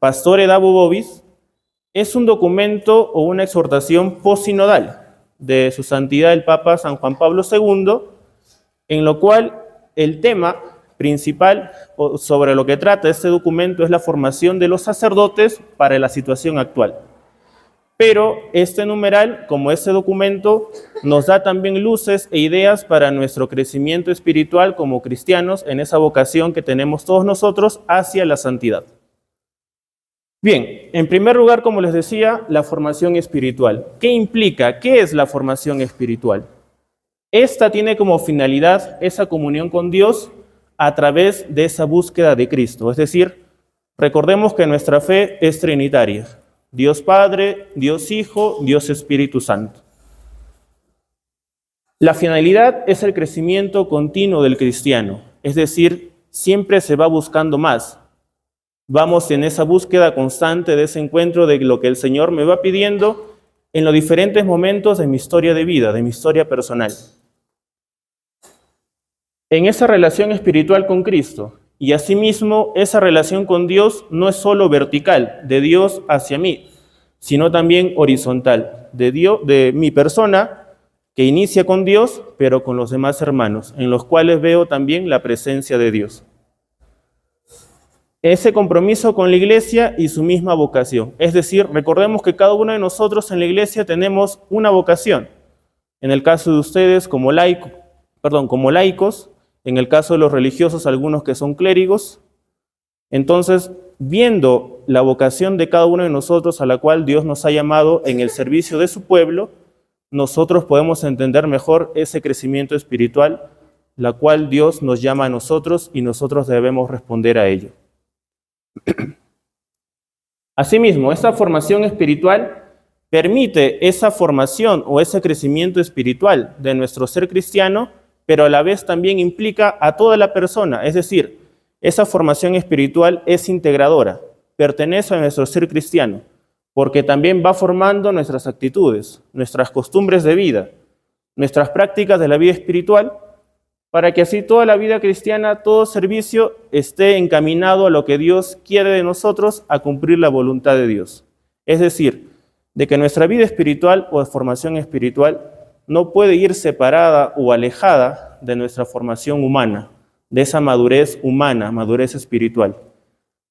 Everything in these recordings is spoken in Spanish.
Pastore Dabo Vobis, es un documento o una exhortación posinodal de su santidad el Papa San Juan Pablo II, en lo cual el tema principal sobre lo que trata este documento es la formación de los sacerdotes para la situación actual. Pero este numeral, como este documento, nos da también luces e ideas para nuestro crecimiento espiritual como cristianos en esa vocación que tenemos todos nosotros hacia la santidad. Bien, en primer lugar, como les decía, la formación espiritual. ¿Qué implica? ¿Qué es la formación espiritual? Esta tiene como finalidad esa comunión con Dios a través de esa búsqueda de Cristo. Es decir, recordemos que nuestra fe es trinitaria. Dios Padre, Dios Hijo, Dios Espíritu Santo. La finalidad es el crecimiento continuo del cristiano. Es decir, siempre se va buscando más. Vamos en esa búsqueda constante de ese encuentro de lo que el Señor me va pidiendo en los diferentes momentos de mi historia de vida, de mi historia personal. En esa relación espiritual con Cristo y asimismo esa relación con Dios no es solo vertical, de Dios hacia mí, sino también horizontal, de mi persona que inicia con Dios, pero con los demás hermanos, en los cuales veo también la presencia de Dios. Ese compromiso con la iglesia y su misma vocación. Es decir, recordemos que cada uno de nosotros en la iglesia tenemos una vocación. En el caso de ustedes como laicos, en el caso de los religiosos, algunos que son clérigos. Entonces, viendo la vocación de cada uno de nosotros a la cual Dios nos ha llamado en el servicio de su pueblo, nosotros podemos entender mejor ese crecimiento espiritual, la cual Dios nos llama a nosotros y nosotros debemos responder a ello. Asimismo, esta formación espiritual permite esa formación o ese crecimiento espiritual de nuestro ser cristiano, pero a la vez también implica a toda la persona, es decir, esa formación espiritual es integradora, pertenece a nuestro ser cristiano, porque también va formando nuestras actitudes, nuestras costumbres de vida, nuestras prácticas de la vida espiritual, para que así toda la vida cristiana, todo servicio esté encaminado a lo que Dios quiere de nosotros, a cumplir la voluntad de Dios. Es decir, de que nuestra vida espiritual o formación espiritual no puede ir separada o alejada de nuestra formación humana, de esa madurez humana, madurez espiritual.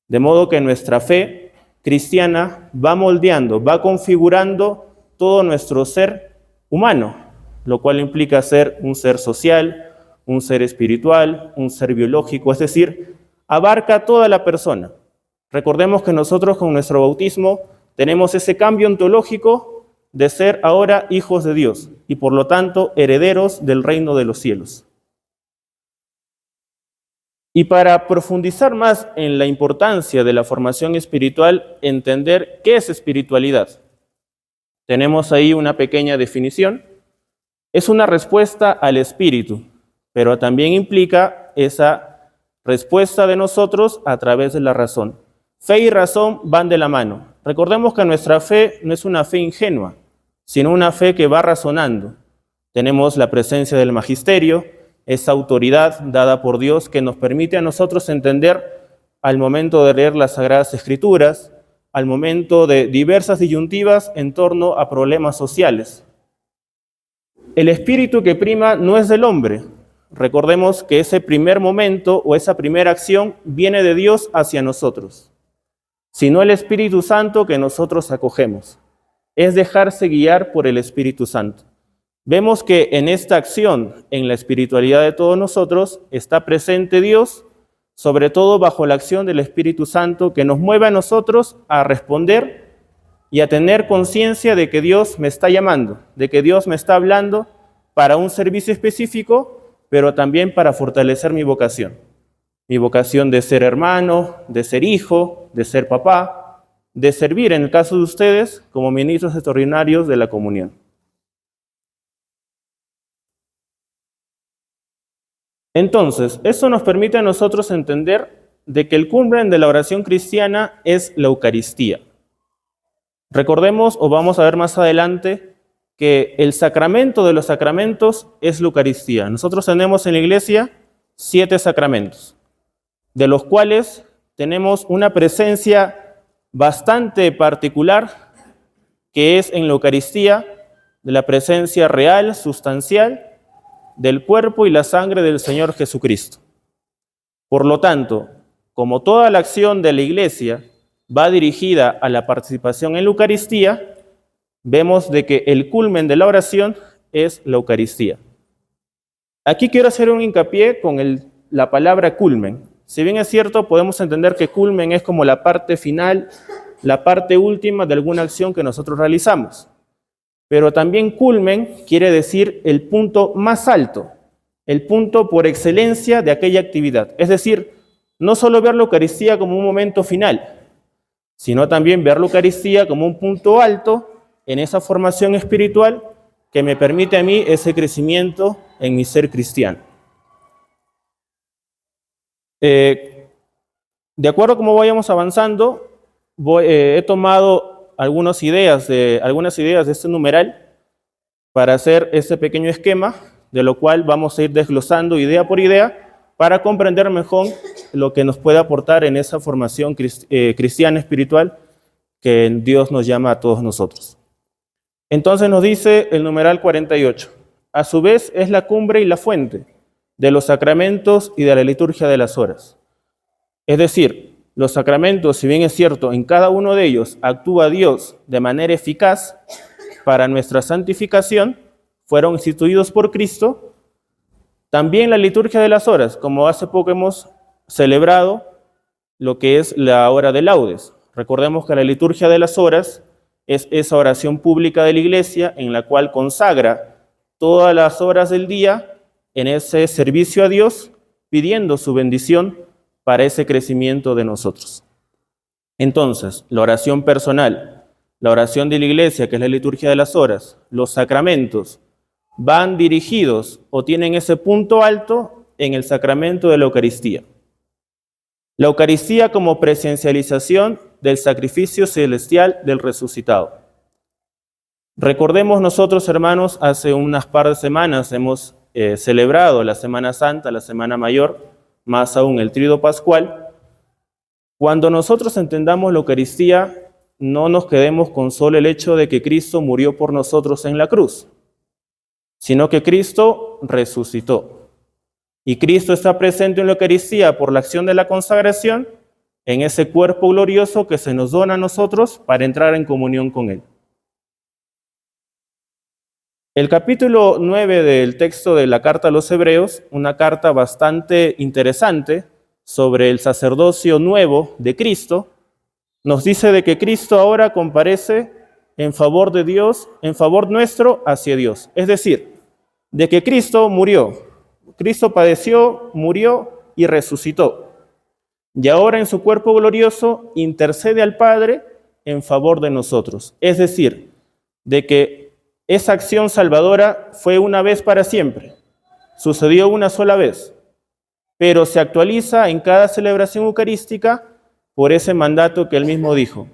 De modo que nuestra fe cristiana va moldeando, va configurando todo nuestro ser humano, lo cual implica ser un ser social, un ser espiritual, un ser biológico, es decir, abarca toda la persona. Recordemos que nosotros con nuestro bautismo tenemos ese cambio ontológico de ser ahora hijos de Dios y por lo tanto herederos del reino de los cielos. Y para profundizar más en la importancia de la formación espiritual, entender qué es espiritualidad. Tenemos ahí una pequeña definición. Es una respuesta al espíritu, pero también implica esa respuesta de nosotros a través de la razón. Fe y razón van de la mano. Recordemos que nuestra fe no es una fe ingenua, sino una fe que va razonando. Tenemos la presencia del magisterio, esa autoridad dada por Dios que nos permite a nosotros entender al momento de leer las Sagradas Escrituras, al momento de diversas disyuntivas en torno a problemas sociales. El espíritu que prima no es del hombre. Recordemos que ese primer momento o esa primera acción viene de Dios hacia nosotros, sino el Espíritu Santo que nosotros acogemos. Es dejarse guiar por el Espíritu Santo. Vemos que en esta acción, en la espiritualidad de todos nosotros, está presente Dios, sobre todo bajo la acción del Espíritu Santo que nos mueve a nosotros a responder y a tener conciencia de que Dios me está llamando, de que Dios me está hablando para un servicio específico, pero también para fortalecer mi vocación de ser hermano, de ser hijo, de ser papá, de servir, en el caso de ustedes, como ministros extraordinarios de la comunión. Entonces, eso nos permite a nosotros entender de que el culmen de la oración cristiana es la Eucaristía. Recordemos, o vamos a ver más adelante, que el sacramento de los sacramentos es la Eucaristía. Nosotros tenemos en la iglesia 7 sacramentos, de los cuales tenemos una presencia bastante particular, que es en la Eucaristía, de la presencia real, sustancial, del cuerpo y la sangre del Señor Jesucristo. Por lo tanto, como toda la acción de la Iglesia va dirigida a la participación en la Eucaristía, vemos de que el culmen de la oración es la Eucaristía. Aquí quiero hacer un hincapié con la palabra culmen. Si bien es cierto, podemos entender que culmen es como la parte final, la parte última de alguna acción que nosotros realizamos. Pero también culmen quiere decir el punto más alto, el punto por excelencia de aquella actividad. Es decir, no solo ver la Eucaristía como un momento final, sino también ver la Eucaristía como un punto alto en esa formación espiritual que me permite a mí ese crecimiento en mi ser cristiano. De acuerdo a cómo vayamos avanzando, he tomado algunas ideas de este numeral para hacer este pequeño esquema, de lo cual vamos a ir desglosando idea por idea para comprender mejor lo que nos puede aportar en esa formación cristiana espiritual que Dios nos llama a todos nosotros. Entonces nos dice el numeral 48, a su vez es la cumbre y la fuente de los sacramentos y de la liturgia de las horas. Es decir, los sacramentos, si bien es cierto, en cada uno de ellos actúa Dios de manera eficaz para nuestra santificación, fueron instituidos por Cristo. También la liturgia de las horas, como hace poco hemos celebrado lo que es la hora de laudes. Recordemos que la liturgia de las horas es esa oración pública de la Iglesia en la cual consagra todas las horas del día en ese servicio a Dios, pidiendo su bendición para ese crecimiento de nosotros. Entonces, la oración personal, la oración de la Iglesia, que es la liturgia de las horas, los sacramentos, van dirigidos o tienen ese punto alto en el sacramento de la Eucaristía. La Eucaristía como presencialización del sacrificio celestial del resucitado. Recordemos nosotros, hermanos, hace unas par de semanas hemos celebrado la Semana Santa, la Semana Mayor, más aún el Tríodo Pascual. Cuando nosotros entendamos la Eucaristía, no nos quedemos con solo el hecho de que Cristo murió por nosotros en la cruz, sino que Cristo resucitó. Y Cristo está presente en la Eucaristía por la acción de la consagración, en ese cuerpo glorioso que se nos dona a nosotros para entrar en comunión con Él. El capítulo 9 del texto de la carta a los Hebreos, una carta bastante interesante sobre el sacerdocio nuevo de Cristo, nos dice de que Cristo ahora comparece en favor de Dios, en favor nuestro hacia Dios. Es decir, de que Cristo murió, Cristo padeció, murió y resucitó. Y ahora en su cuerpo glorioso intercede al Padre en favor de nosotros. Es decir, de que esa acción salvadora fue una vez para siempre, sucedió una sola vez, pero se actualiza en cada celebración eucarística por ese mandato que él mismo dijo: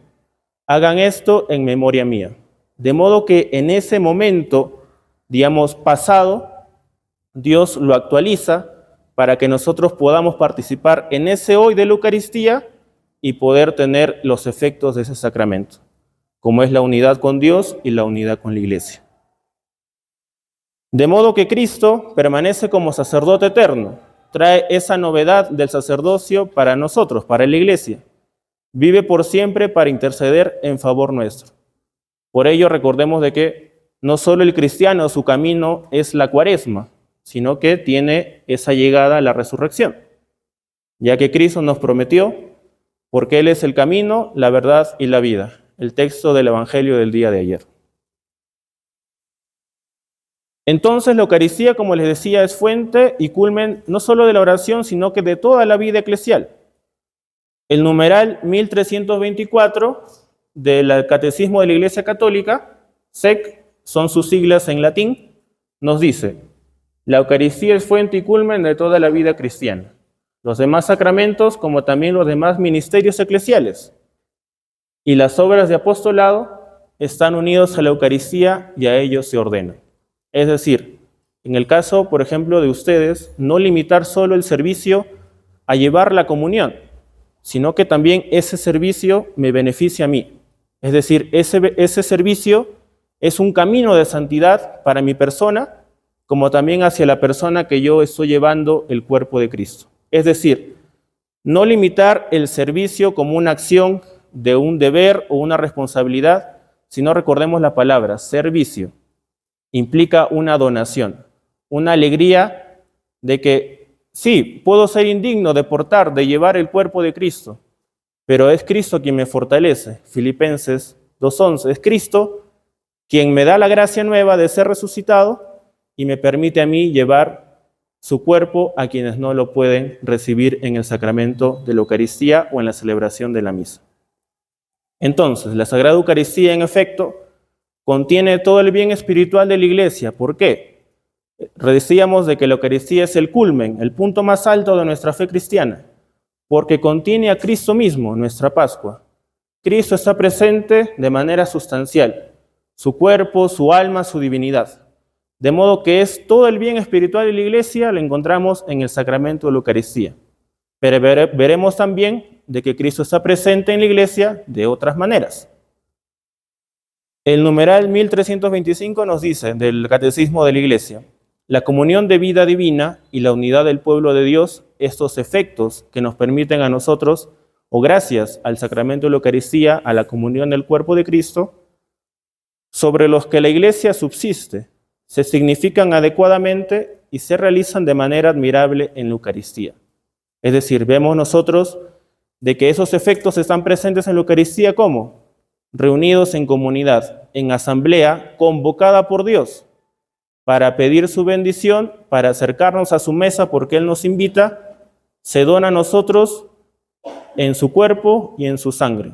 hagan esto en memoria mía. De modo que en ese momento, digamos, pasado, Dios lo actualiza para que nosotros podamos participar en ese hoy de la Eucaristía y poder tener los efectos de ese sacramento, como es la unidad con Dios y la unidad con la Iglesia. De modo que Cristo permanece como sacerdote eterno, trae esa novedad del sacerdocio para nosotros, para la Iglesia. Vive por siempre para interceder en favor nuestro. Por ello recordemos de que no solo el cristiano, su camino es la cuaresma, sino que tiene esa llegada a la resurrección, ya que Cristo nos prometió, porque Él es el camino, la verdad y la vida. El texto del Evangelio del día de ayer. Entonces la Eucaristía, como les decía, es fuente y culmen no solo de la oración, sino que de toda la vida eclesial. El numeral 1324 del Catecismo de la Iglesia Católica, SEC, son sus siglas en latín, nos dice: la Eucaristía es fuente y culmen de toda la vida cristiana. Los demás sacramentos, como también los demás ministerios eclesiales y las obras de apostolado, están unidos a la Eucaristía y a ellos se ordenan. Es decir, en el caso, por ejemplo, de ustedes, no limitar solo el servicio a llevar la comunión, sino que también ese servicio me beneficia a mí. Es decir, ese servicio es un camino de santidad para mi persona, como también hacia la persona que yo estoy llevando el cuerpo de Cristo. Es decir, no limitar el servicio como una acción de un deber o una responsabilidad, sino recordemos la palabra, servicio. Implica una donación, una alegría de que sí, puedo ser indigno de portar, de llevar el cuerpo de Cristo, pero es Cristo quien me fortalece. Filipenses 2:11, es Cristo quien me da la gracia nueva de ser resucitado y me permite a mí llevar su cuerpo a quienes no lo pueden recibir en el sacramento de la Eucaristía o en la celebración de la misa. Entonces, la Sagrada Eucaristía, en efecto, contiene todo el bien espiritual de la Iglesia. ¿Por qué? Decíamos de que la Eucaristía es el culmen, el punto más alto de nuestra fe cristiana, porque contiene a Cristo mismo, nuestra Pascua. Cristo está presente de manera sustancial, su cuerpo, su alma, su divinidad. De modo que es todo el bien espiritual de la Iglesia, lo encontramos en el sacramento de la Eucaristía. Pero veremos también de que Cristo está presente en la Iglesia de otras maneras. El numeral 1325 nos dice, del Catecismo de la Iglesia, la comunión de vida divina y la unidad del pueblo de Dios, estos efectos que nos permiten a nosotros, o gracias al sacramento de la Eucaristía, a la comunión del cuerpo de Cristo, sobre los que la Iglesia subsiste, se significan adecuadamente y se realizan de manera admirable en la Eucaristía. Es decir, vemos nosotros de que esos efectos están presentes en la Eucaristía, ¿cómo? Reunidos en comunidad, en asamblea, convocada por Dios, para pedir su bendición, para acercarnos a su mesa porque Él nos invita, se dona a nosotros en su cuerpo y en su sangre.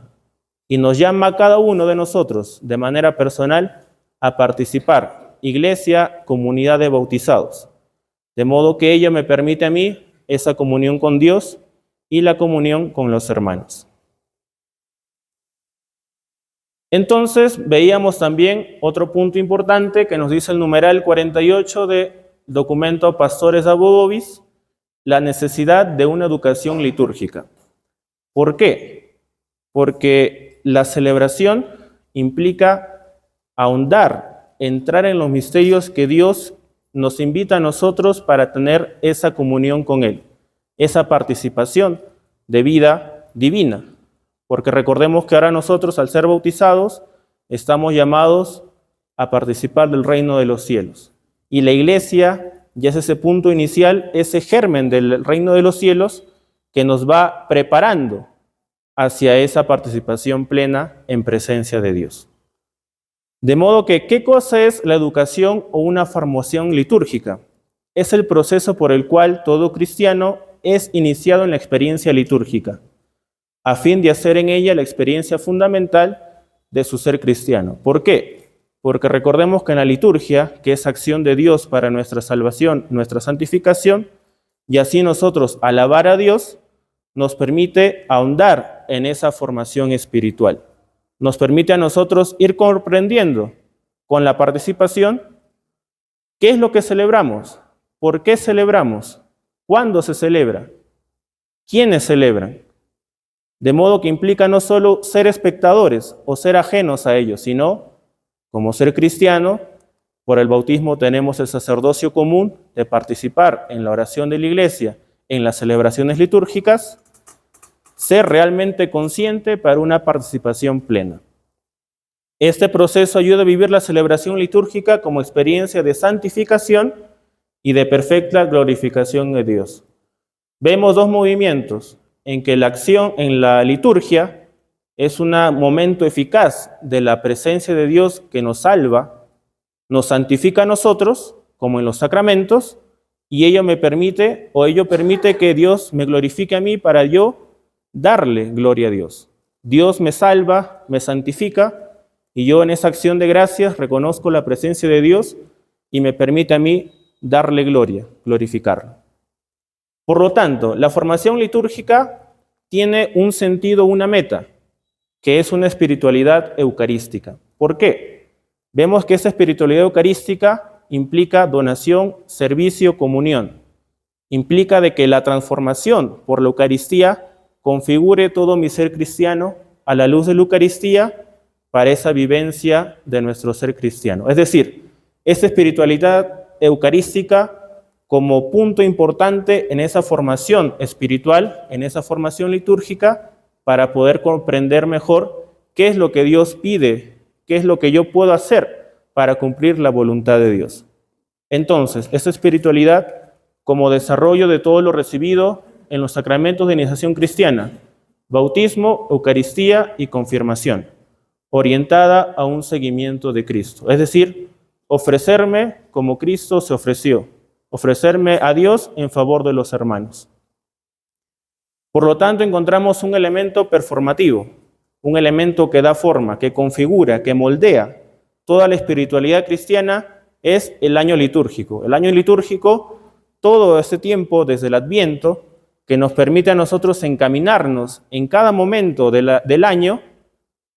Y nos llama a cada uno de nosotros, de manera personal, a participar, iglesia, comunidad de bautizados. De modo que ello me permite a mí esa comunión con Dios y la comunión con los hermanos. Entonces, veíamos también otro punto importante que nos dice el numeral 48 del documento Pastores Abo Vobis, la necesidad de una educación litúrgica. ¿Por qué? Porque la celebración implica ahondar, entrar en los misterios que Dios nos invita a nosotros para tener esa comunión con Él, esa participación de vida divina. Porque recordemos que ahora nosotros, al ser bautizados, estamos llamados a participar del reino de los cielos. Y la Iglesia ya es ese punto inicial, ese germen del reino de los cielos que nos va preparando hacia esa participación plena en presencia de Dios. De modo que, ¿qué cosa es la educación o una formación litúrgica? Es el proceso por el cual todo cristiano es iniciado en la experiencia litúrgica, a fin de hacer en ella la experiencia fundamental de su ser cristiano. ¿Por qué? Porque recordemos que en la liturgia, que es acción de Dios para nuestra salvación, nuestra santificación, y así nosotros alabar a Dios, nos permite ahondar en esa formación espiritual. Nos permite a nosotros ir comprendiendo con la participación qué es lo que celebramos, por qué celebramos, cuándo se celebra, quiénes celebran. De modo que implica no solo ser espectadores o ser ajenos a ellos, sino, como ser cristiano, por el bautismo tenemos el sacerdocio común de participar en la oración de la Iglesia, en las celebraciones litúrgicas, ser realmente consciente para una participación plena. Este proceso ayuda a vivir la celebración litúrgica como experiencia de santificación y de perfecta glorificación de Dios. Vemos dos movimientos en que la acción en la liturgia es un momento eficaz de la presencia de Dios que nos salva, nos santifica a nosotros, como en los sacramentos, y ello permite que Dios me glorifique a mí para yo darle gloria a Dios. Dios me salva, me santifica, y yo en esa acción de gracias reconozco la presencia de Dios y me permite a mí darle gloria, glorificarlo. Por lo tanto, la formación litúrgica tiene un sentido, una meta, que es una espiritualidad eucarística. ¿Por qué? Vemos que esa espiritualidad eucarística implica donación, servicio, comunión. Implica de que la transformación por la Eucaristía configure todo mi ser cristiano a la luz de la Eucaristía para esa vivencia de nuestro ser cristiano. Es decir, esa espiritualidad eucarística como punto importante en esa formación espiritual, en esa formación litúrgica, para poder comprender mejor qué es lo que Dios pide, qué es lo que yo puedo hacer para cumplir la voluntad de Dios. Entonces, esa espiritualidad como desarrollo de todo lo recibido en los sacramentos de iniciación cristiana, bautismo, Eucaristía y confirmación, orientada a un seguimiento de Cristo. Es decir, ofrecerme como Cristo se ofreció, ofrecerme a Dios en favor de los hermanos. Por lo tanto, encontramos un elemento performativo, un elemento que da forma, que configura, que moldea toda la espiritualidad cristiana, es el año litúrgico. El año litúrgico, todo ese tiempo desde el Adviento, que nos permite a nosotros encaminarnos en cada momento del año,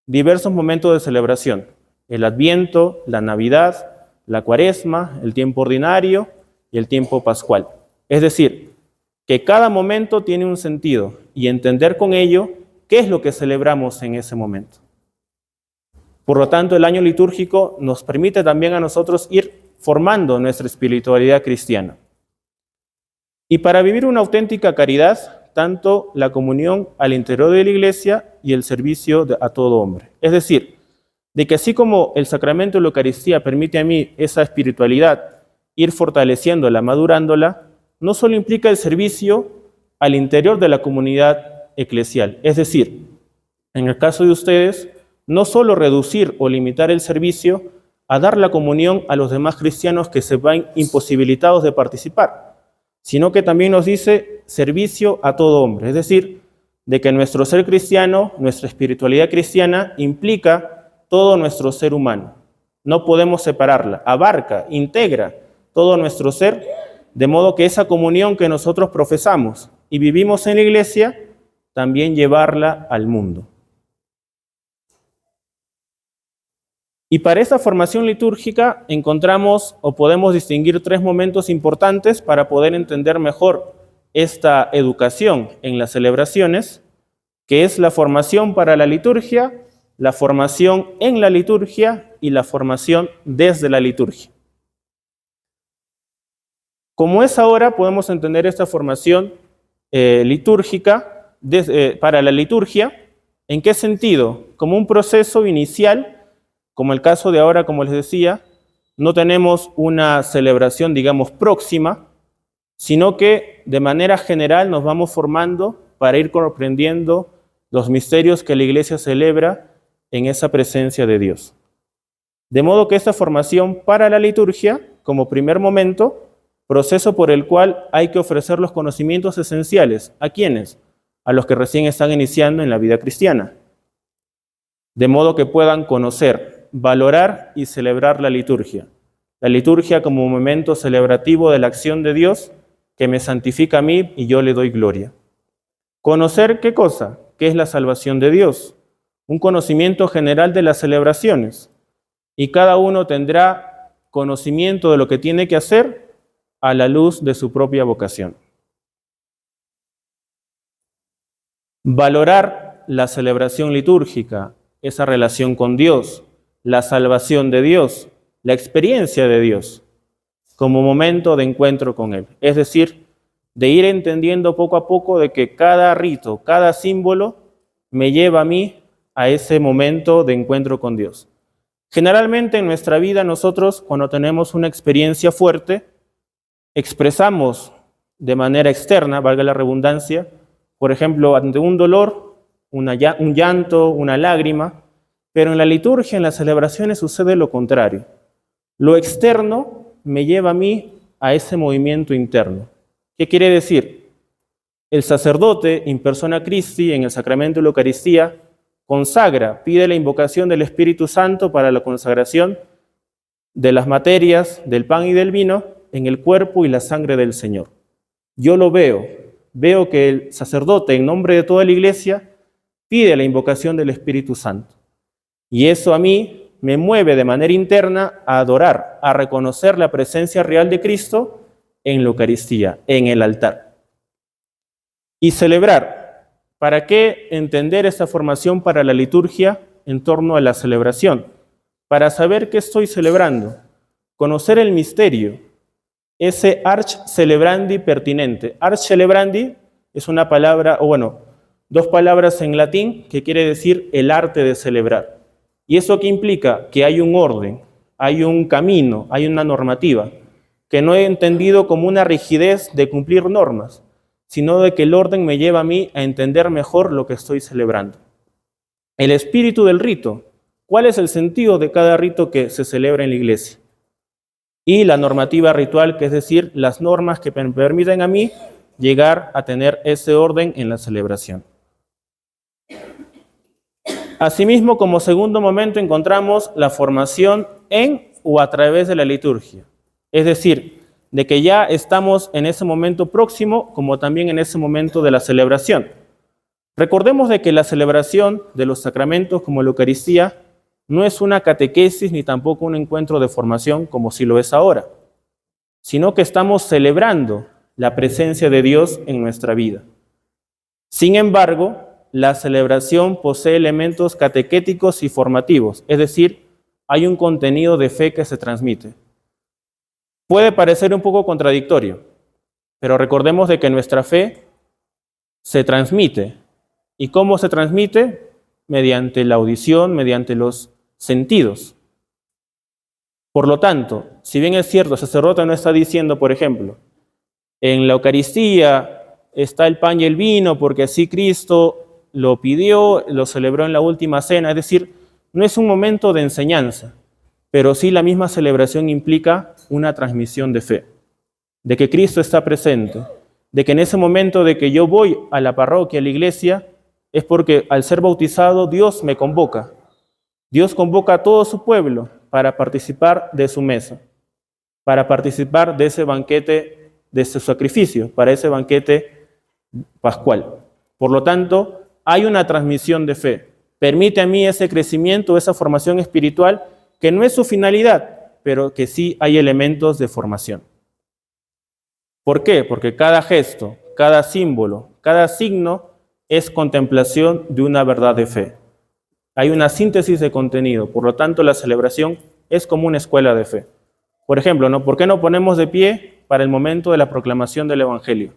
diversos momentos de celebración. El Adviento, la Navidad, la Cuaresma, el tiempo ordinario y el tiempo pascual. Es decir, que cada momento tiene un sentido y entender con ello qué es lo que celebramos en ese momento. Por lo tanto, el año litúrgico nos permite también a nosotros ir formando nuestra espiritualidad cristiana. Y para vivir una auténtica caridad, tanto la comunión al interior de la iglesia y el servicio a todo hombre. Es decir, de que así como el sacramento de la Eucaristía permite a mí esa espiritualidad, ir fortaleciéndola, madurándola, no solo implica el servicio al interior de la comunidad eclesial. Es decir, en el caso de ustedes, no solo reducir o limitar el servicio a dar la comunión a los demás cristianos que se ven imposibilitados de participar, sino que también nos dice servicio a todo hombre. Es decir, de que nuestro ser cristiano, nuestra espiritualidad cristiana implica todo nuestro ser humano. No podemos separarla, abarca, integra todo nuestro ser, de modo que esa comunión que nosotros profesamos y vivimos en la iglesia, también llevarla al mundo. Y para esta formación litúrgica encontramos o podemos distinguir tres momentos importantes para poder entender mejor esta educación en las celebraciones, que es la formación para la liturgia, la formación en la liturgia y la formación desde la liturgia. Como es ahora, podemos entender esta formación litúrgica para la liturgia. ¿En qué sentido? Como un proceso inicial, como el caso de ahora, como les decía, no tenemos una celebración, digamos, próxima, sino que de manera general nos vamos formando para ir comprendiendo los misterios que la Iglesia celebra en esa presencia de Dios. De modo que esta formación para la liturgia, como primer momento, proceso por el cual hay que ofrecer los conocimientos esenciales. ¿A quiénes? A los que recién están iniciando en la vida cristiana. De modo que puedan conocer, valorar y celebrar la liturgia. La liturgia como momento celebrativo de la acción de Dios que me santifica a mí y yo le doy gloria. Conocer ¿qué cosa? ¿Qué es la salvación de Dios? Un conocimiento general de las celebraciones. Y cada uno tendrá conocimiento de lo que tiene que hacer a la luz de su propia vocación. Valorar la celebración litúrgica, esa relación con Dios, la salvación de Dios, la experiencia de Dios, como momento de encuentro con Él. Es decir, de ir entendiendo poco a poco de que cada rito, cada símbolo me lleva a mí a ese momento de encuentro con Dios. Generalmente en nuestra vida nosotros, cuando tenemos una experiencia fuerte, expresamos de manera externa, valga la redundancia, por ejemplo, ante un dolor, un llanto, una lágrima, pero en la liturgia, en las celebraciones sucede lo contrario. Lo externo me lleva a mí a ese movimiento interno. ¿Qué quiere decir? El sacerdote, in persona Christi, en el sacramento de la Eucaristía, consagra, pide la invocación del Espíritu Santo para la consagración de las materias, del pan y del vino, en el cuerpo y la sangre del Señor. Yo lo veo que el sacerdote, en nombre de toda la iglesia, pide la invocación del Espíritu Santo. Y eso a mí me mueve de manera interna a adorar, a reconocer la presencia real de Cristo en la Eucaristía, en el altar. Y celebrar ¿Para qué entender esta formación para la liturgia en torno a la celebración? Para saber qué estoy celebrando, conocer el misterio, ese arch celebrandi pertinente. Arch celebrandi es una palabra, o bueno, dos palabras en latín que quiere decir el arte de celebrar. ¿Y eso qué implica? Que hay un orden, hay un camino, hay una normativa, que no he entendido como una rigidez de cumplir normas, sino de que el orden me lleva a mí a entender mejor lo que estoy celebrando. El espíritu del rito. ¿Cuál es el sentido de cada rito que se celebra en la iglesia? Y la normativa ritual, que es decir, las normas que me permiten a mí llegar a tener ese orden en la celebración. Asimismo, como segundo momento encontramos la formación en o a través de la liturgia. Es decir, de que ya estamos en ese momento próximo, como también en ese momento de la celebración. Recordemos de que la celebración de los sacramentos como la Eucaristía no es una catequesis ni tampoco un encuentro de formación como si lo es ahora, sino que estamos celebrando la presencia de Dios en nuestra vida. Sin embargo, la celebración posee elementos catequéticos y formativos, es decir, hay un contenido de fe que se transmite. Puede parecer un poco contradictorio, pero recordemos de que nuestra fe se transmite. ¿Y cómo se transmite? Mediante la audición, mediante los sentidos. Por lo tanto, si bien es cierto, el sacerdote no está diciendo, por ejemplo, en la Eucaristía está el pan y el vino porque así Cristo lo pidió, lo celebró en la última cena, es decir, no es un momento de enseñanza, pero sí la misma celebración implica una transmisión de fe, de que Cristo está presente, de que en ese momento de que yo voy a la parroquia, a la iglesia, es porque al ser bautizado Dios me convoca. Dios convoca a todo su pueblo para participar de su mesa, para participar de ese banquete, de ese sacrificio, para ese banquete pascual. Por lo tanto, hay una transmisión de fe. Permite a mí ese crecimiento, esa formación espiritual, que no es su finalidad, pero que sí hay elementos de formación. ¿Por qué? Porque cada gesto, cada símbolo, cada signo es contemplación de una verdad de fe. Hay una síntesis de contenido, por lo tanto la celebración es como una escuela de fe. Por ejemplo, ¿no? ¿Por qué no ponemos de pie para el momento de la proclamación del Evangelio?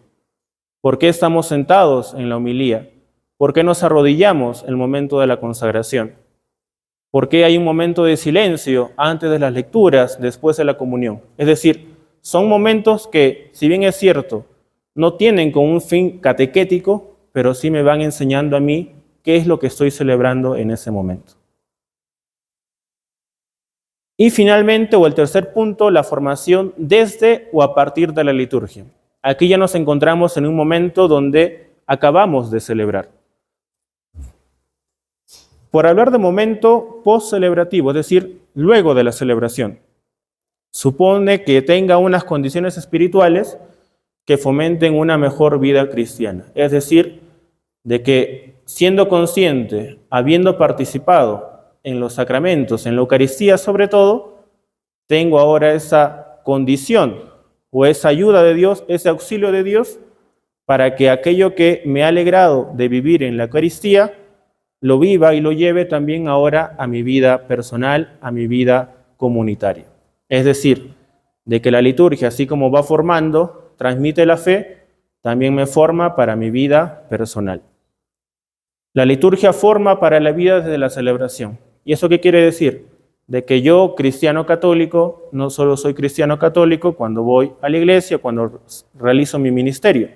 ¿Por qué estamos sentados en la homilía? ¿Por qué nos arrodillamos en el momento de la consagración? ¿Por qué hay un momento de silencio antes de las lecturas, después de la comunión? Es decir, son momentos que, si bien es cierto, no tienen como un fin catequético, pero sí me van enseñando a mí qué es lo que estoy celebrando en ese momento. Y finalmente, o el tercer punto, la formación desde o a partir de la liturgia. Aquí ya nos encontramos en un momento donde acabamos de celebrar. Por hablar de momento post-celebrativo, es decir, luego de la celebración, supone que tenga unas condiciones espirituales que fomenten una mejor vida cristiana. Es decir, de que siendo consciente, habiendo participado en los sacramentos, en la Eucaristía sobre todo, tengo ahora esa condición o esa ayuda de Dios, ese auxilio de Dios, para que aquello que me ha alegrado de vivir en la Eucaristía, lo viva y lo lleve también ahora a mi vida personal, a mi vida comunitaria. Es decir, de que la liturgia, así como va formando, transmite la fe, también me forma para mi vida personal. La liturgia forma para la vida desde la celebración. ¿Y eso qué quiere decir? De que yo, cristiano católico, no solo soy cristiano católico cuando voy a la iglesia, cuando realizo mi ministerio,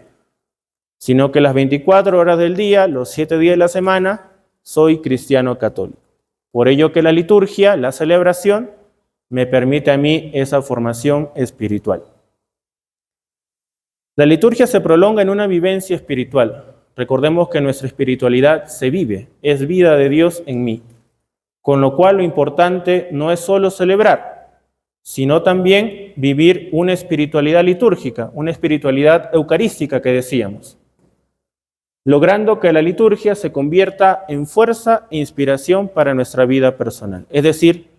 sino que las 24 horas del día, los 7 días de la semana, soy cristiano católico. Por ello que la liturgia, la celebración, me permite a mí esa formación espiritual. La liturgia se prolonga en una vivencia espiritual. Recordemos que nuestra espiritualidad se vive, es vida de Dios en mí. Con lo cual lo importante no es solo celebrar, sino también vivir una espiritualidad litúrgica, una espiritualidad eucarística que decíamos, logrando que la liturgia se convierta en fuerza e inspiración para nuestra vida personal. Es decir,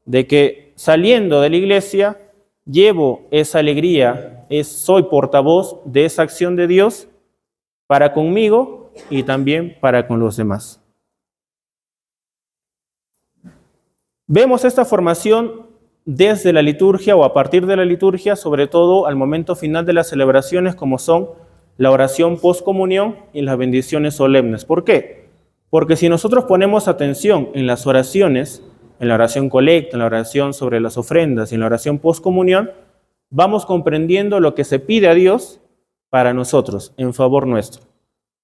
de que saliendo de la iglesia llevo esa alegría, soy portavoz de esa acción de Dios para conmigo y también para con los demás. Vemos esta formación desde la liturgia o a partir de la liturgia, sobre todo al momento final de las celebraciones, como son la oración postcomunión y las bendiciones solemnes. ¿Por qué? Porque si nosotros ponemos atención en las oraciones, en la oración colecta, en la oración sobre las ofrendas y en la oración postcomunión, vamos comprendiendo lo que se pide a Dios para nosotros, en favor nuestro.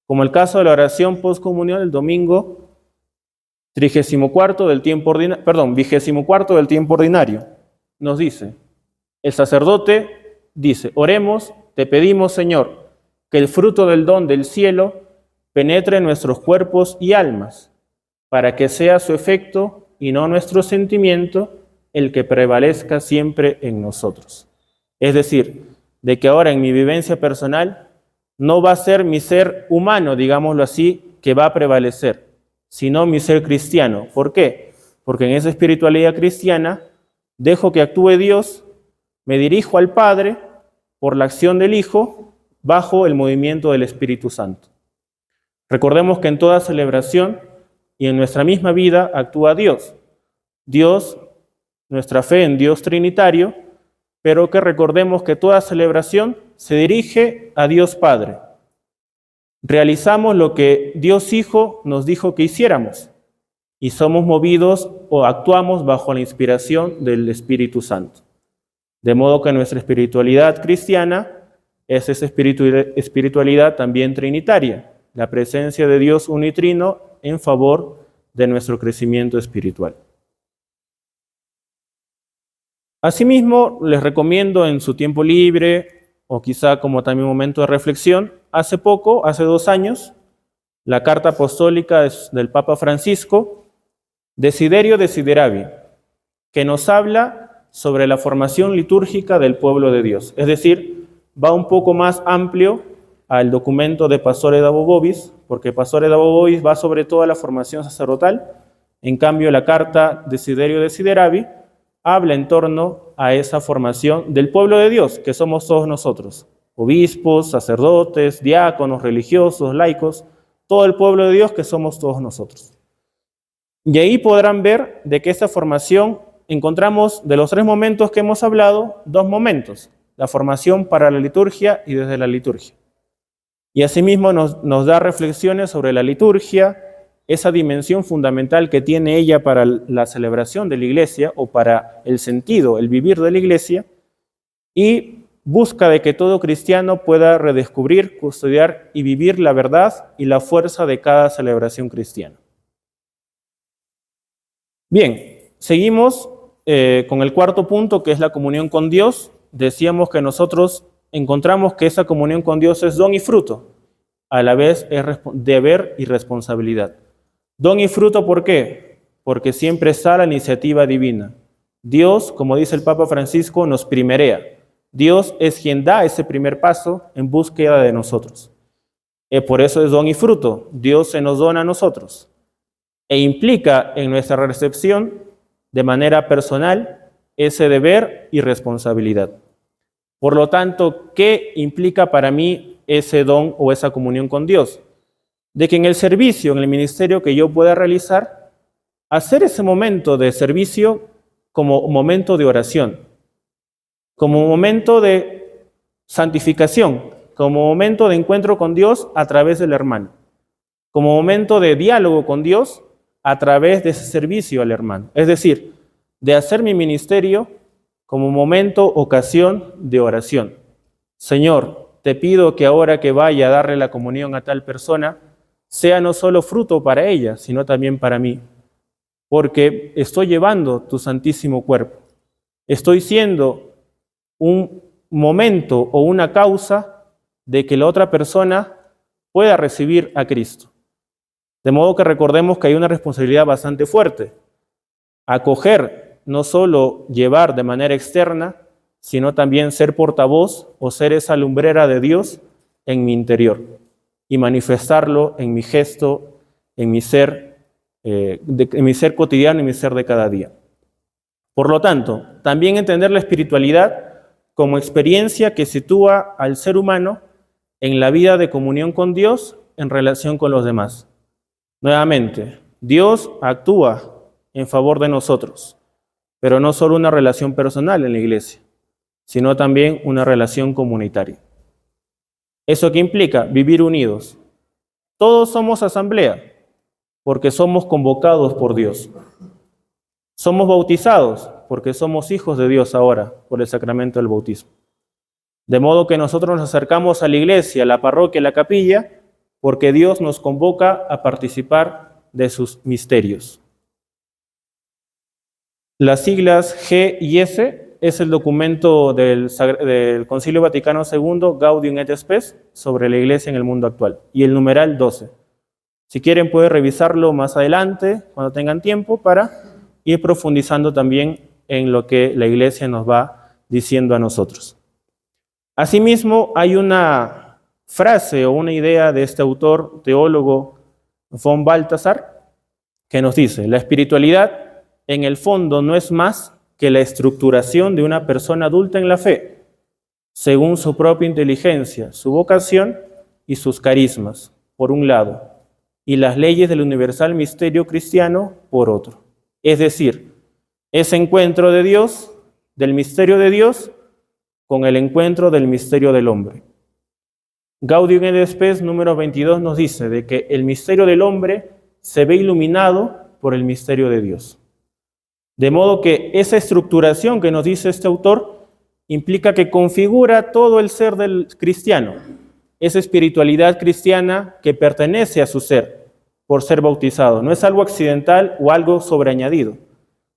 Como el caso de la oración postcomunión el domingo 24 del tiempo ordinario, nos dice, el sacerdote dice, oremos, te pedimos, Señor, que el fruto del don del cielo penetre en nuestros cuerpos y almas, para que sea su efecto y no nuestro sentimiento el que prevalezca siempre en nosotros. Es decir, de que ahora en mi vivencia personal no va a ser mi ser humano, digámoslo así, que va a prevalecer, sino mi ser cristiano. ¿Por qué? Porque en esa espiritualidad cristiana dejo que actúe Dios, me dirijo al Padre por la acción del Hijo bajo el movimiento del Espíritu Santo. Recordemos que en toda celebración y en nuestra misma vida actúa Dios. Dios, nuestra fe en Dios Trinitario, pero que recordemos que toda celebración se dirige a Dios Padre. Realizamos lo que Dios Hijo nos dijo que hiciéramos y somos movidos o actuamos bajo la inspiración del Espíritu Santo. De modo que nuestra espiritualidad cristiana es esa espiritualidad también trinitaria, la presencia de Dios unitrino en favor de nuestro crecimiento espiritual. Asimismo, les recomiendo en su tiempo libre o quizá como también momento de reflexión, hace 2 años, la carta apostólica del Papa Francisco, Desiderio Desideravi, que nos habla sobre la formación litúrgica del pueblo de Dios. Es decir, va un poco más amplio al documento de Pastore Dabo Vobis, porque Pastore Dabo Vobis va sobre toda la formación sacerdotal. En cambio, la carta Desiderio Desideravi habla en torno a esa formación del pueblo de Dios, que somos todos nosotros, obispos, sacerdotes, diáconos, religiosos, laicos, todo el pueblo de Dios que somos todos nosotros. Y ahí podrán ver de que esta formación encontramos de los 3 momentos que hemos hablado, 2 momentos, la formación para la liturgia y desde la liturgia. Y asimismo nos da reflexiones sobre la liturgia, esa dimensión fundamental que tiene ella para la celebración de la iglesia o para el sentido, el vivir de la iglesia, y busca de que todo cristiano pueda redescubrir, custodiar y vivir la verdad y la fuerza de cada celebración cristiana. Bien, seguimos con el 4.º punto, que es la comunión con Dios. Decíamos que nosotros encontramos que esa comunión con Dios es don y fruto, a la vez es deber y responsabilidad. Don y fruto, ¿por qué? Porque siempre está la iniciativa divina. Dios, como dice el Papa Francisco, nos primerea. Dios es quien da ese primer paso en búsqueda de nosotros. Por eso es don y fruto. Dios se nos dona a nosotros. E implica en nuestra recepción, de manera personal, ese deber y responsabilidad. Por lo tanto, ¿qué implica para mí ese don o esa comunión con Dios? De que en el servicio, en el ministerio que yo pueda realizar, hacer ese momento de servicio como momento de oración, como momento de santificación, como momento de encuentro con Dios a través del hermano, como momento de diálogo con Dios a través de ese servicio al hermano. Es decir, de hacer mi ministerio como momento, ocasión de oración. Señor, te pido que ahora que vaya a darle la comunión a tal persona, sea no solo fruto para ella, sino también para mí, porque estoy llevando tu santísimo cuerpo. Estoy siendo un momento o una causa de que la otra persona pueda recibir a Cristo. De modo que recordemos que hay una responsabilidad bastante fuerte. Acoger, no solo llevar de manera externa, sino también ser portavoz o ser esa lumbrera de Dios en mi interior y manifestarlo en mi gesto, en mi ser cotidiano, en mi ser de cada día. Por lo tanto, también entender la espiritualidad como experiencia que sitúa al ser humano en la vida de comunión con Dios en relación con los demás. Nuevamente, Dios actúa en favor de nosotros, pero no solo una relación personal en la iglesia, sino también una relación comunitaria. ¿Eso qué implica? Vivir unidos. Todos somos asamblea, porque somos convocados por Dios. Somos bautizados, porque somos hijos de Dios ahora, por el sacramento del bautismo. De modo que nosotros nos acercamos a la iglesia, a la parroquia, a la capilla, porque Dios nos convoca a participar de sus misterios. Las siglas G y S es el documento del Concilio Vaticano II, Gaudium et Spes, sobre la iglesia en el mundo actual, y el numeral 12. Si quieren pueden revisarlo más adelante, cuando tengan tiempo, para ir profundizando también en lo que la iglesia nos va diciendo a nosotros. Asimismo, hay una frase o una idea de este autor, teólogo von Balthasar, que nos dice: la espiritualidad en el fondo no es más que la estructuración de una persona adulta en la fe, según su propia inteligencia, su vocación y sus carismas, por un lado, y las leyes del universal misterio cristiano, por otro. Es decir, ese encuentro de Dios, del misterio de Dios, con el encuentro del misterio del hombre. Gaudium et Spes número 22 nos dice de que el misterio del hombre se ve iluminado por el misterio de Dios. De modo que esa estructuración que nos dice este autor implica que configura todo el ser del cristiano, esa espiritualidad cristiana que pertenece a su ser por ser bautizado. No es algo accidental o algo sobreañadido,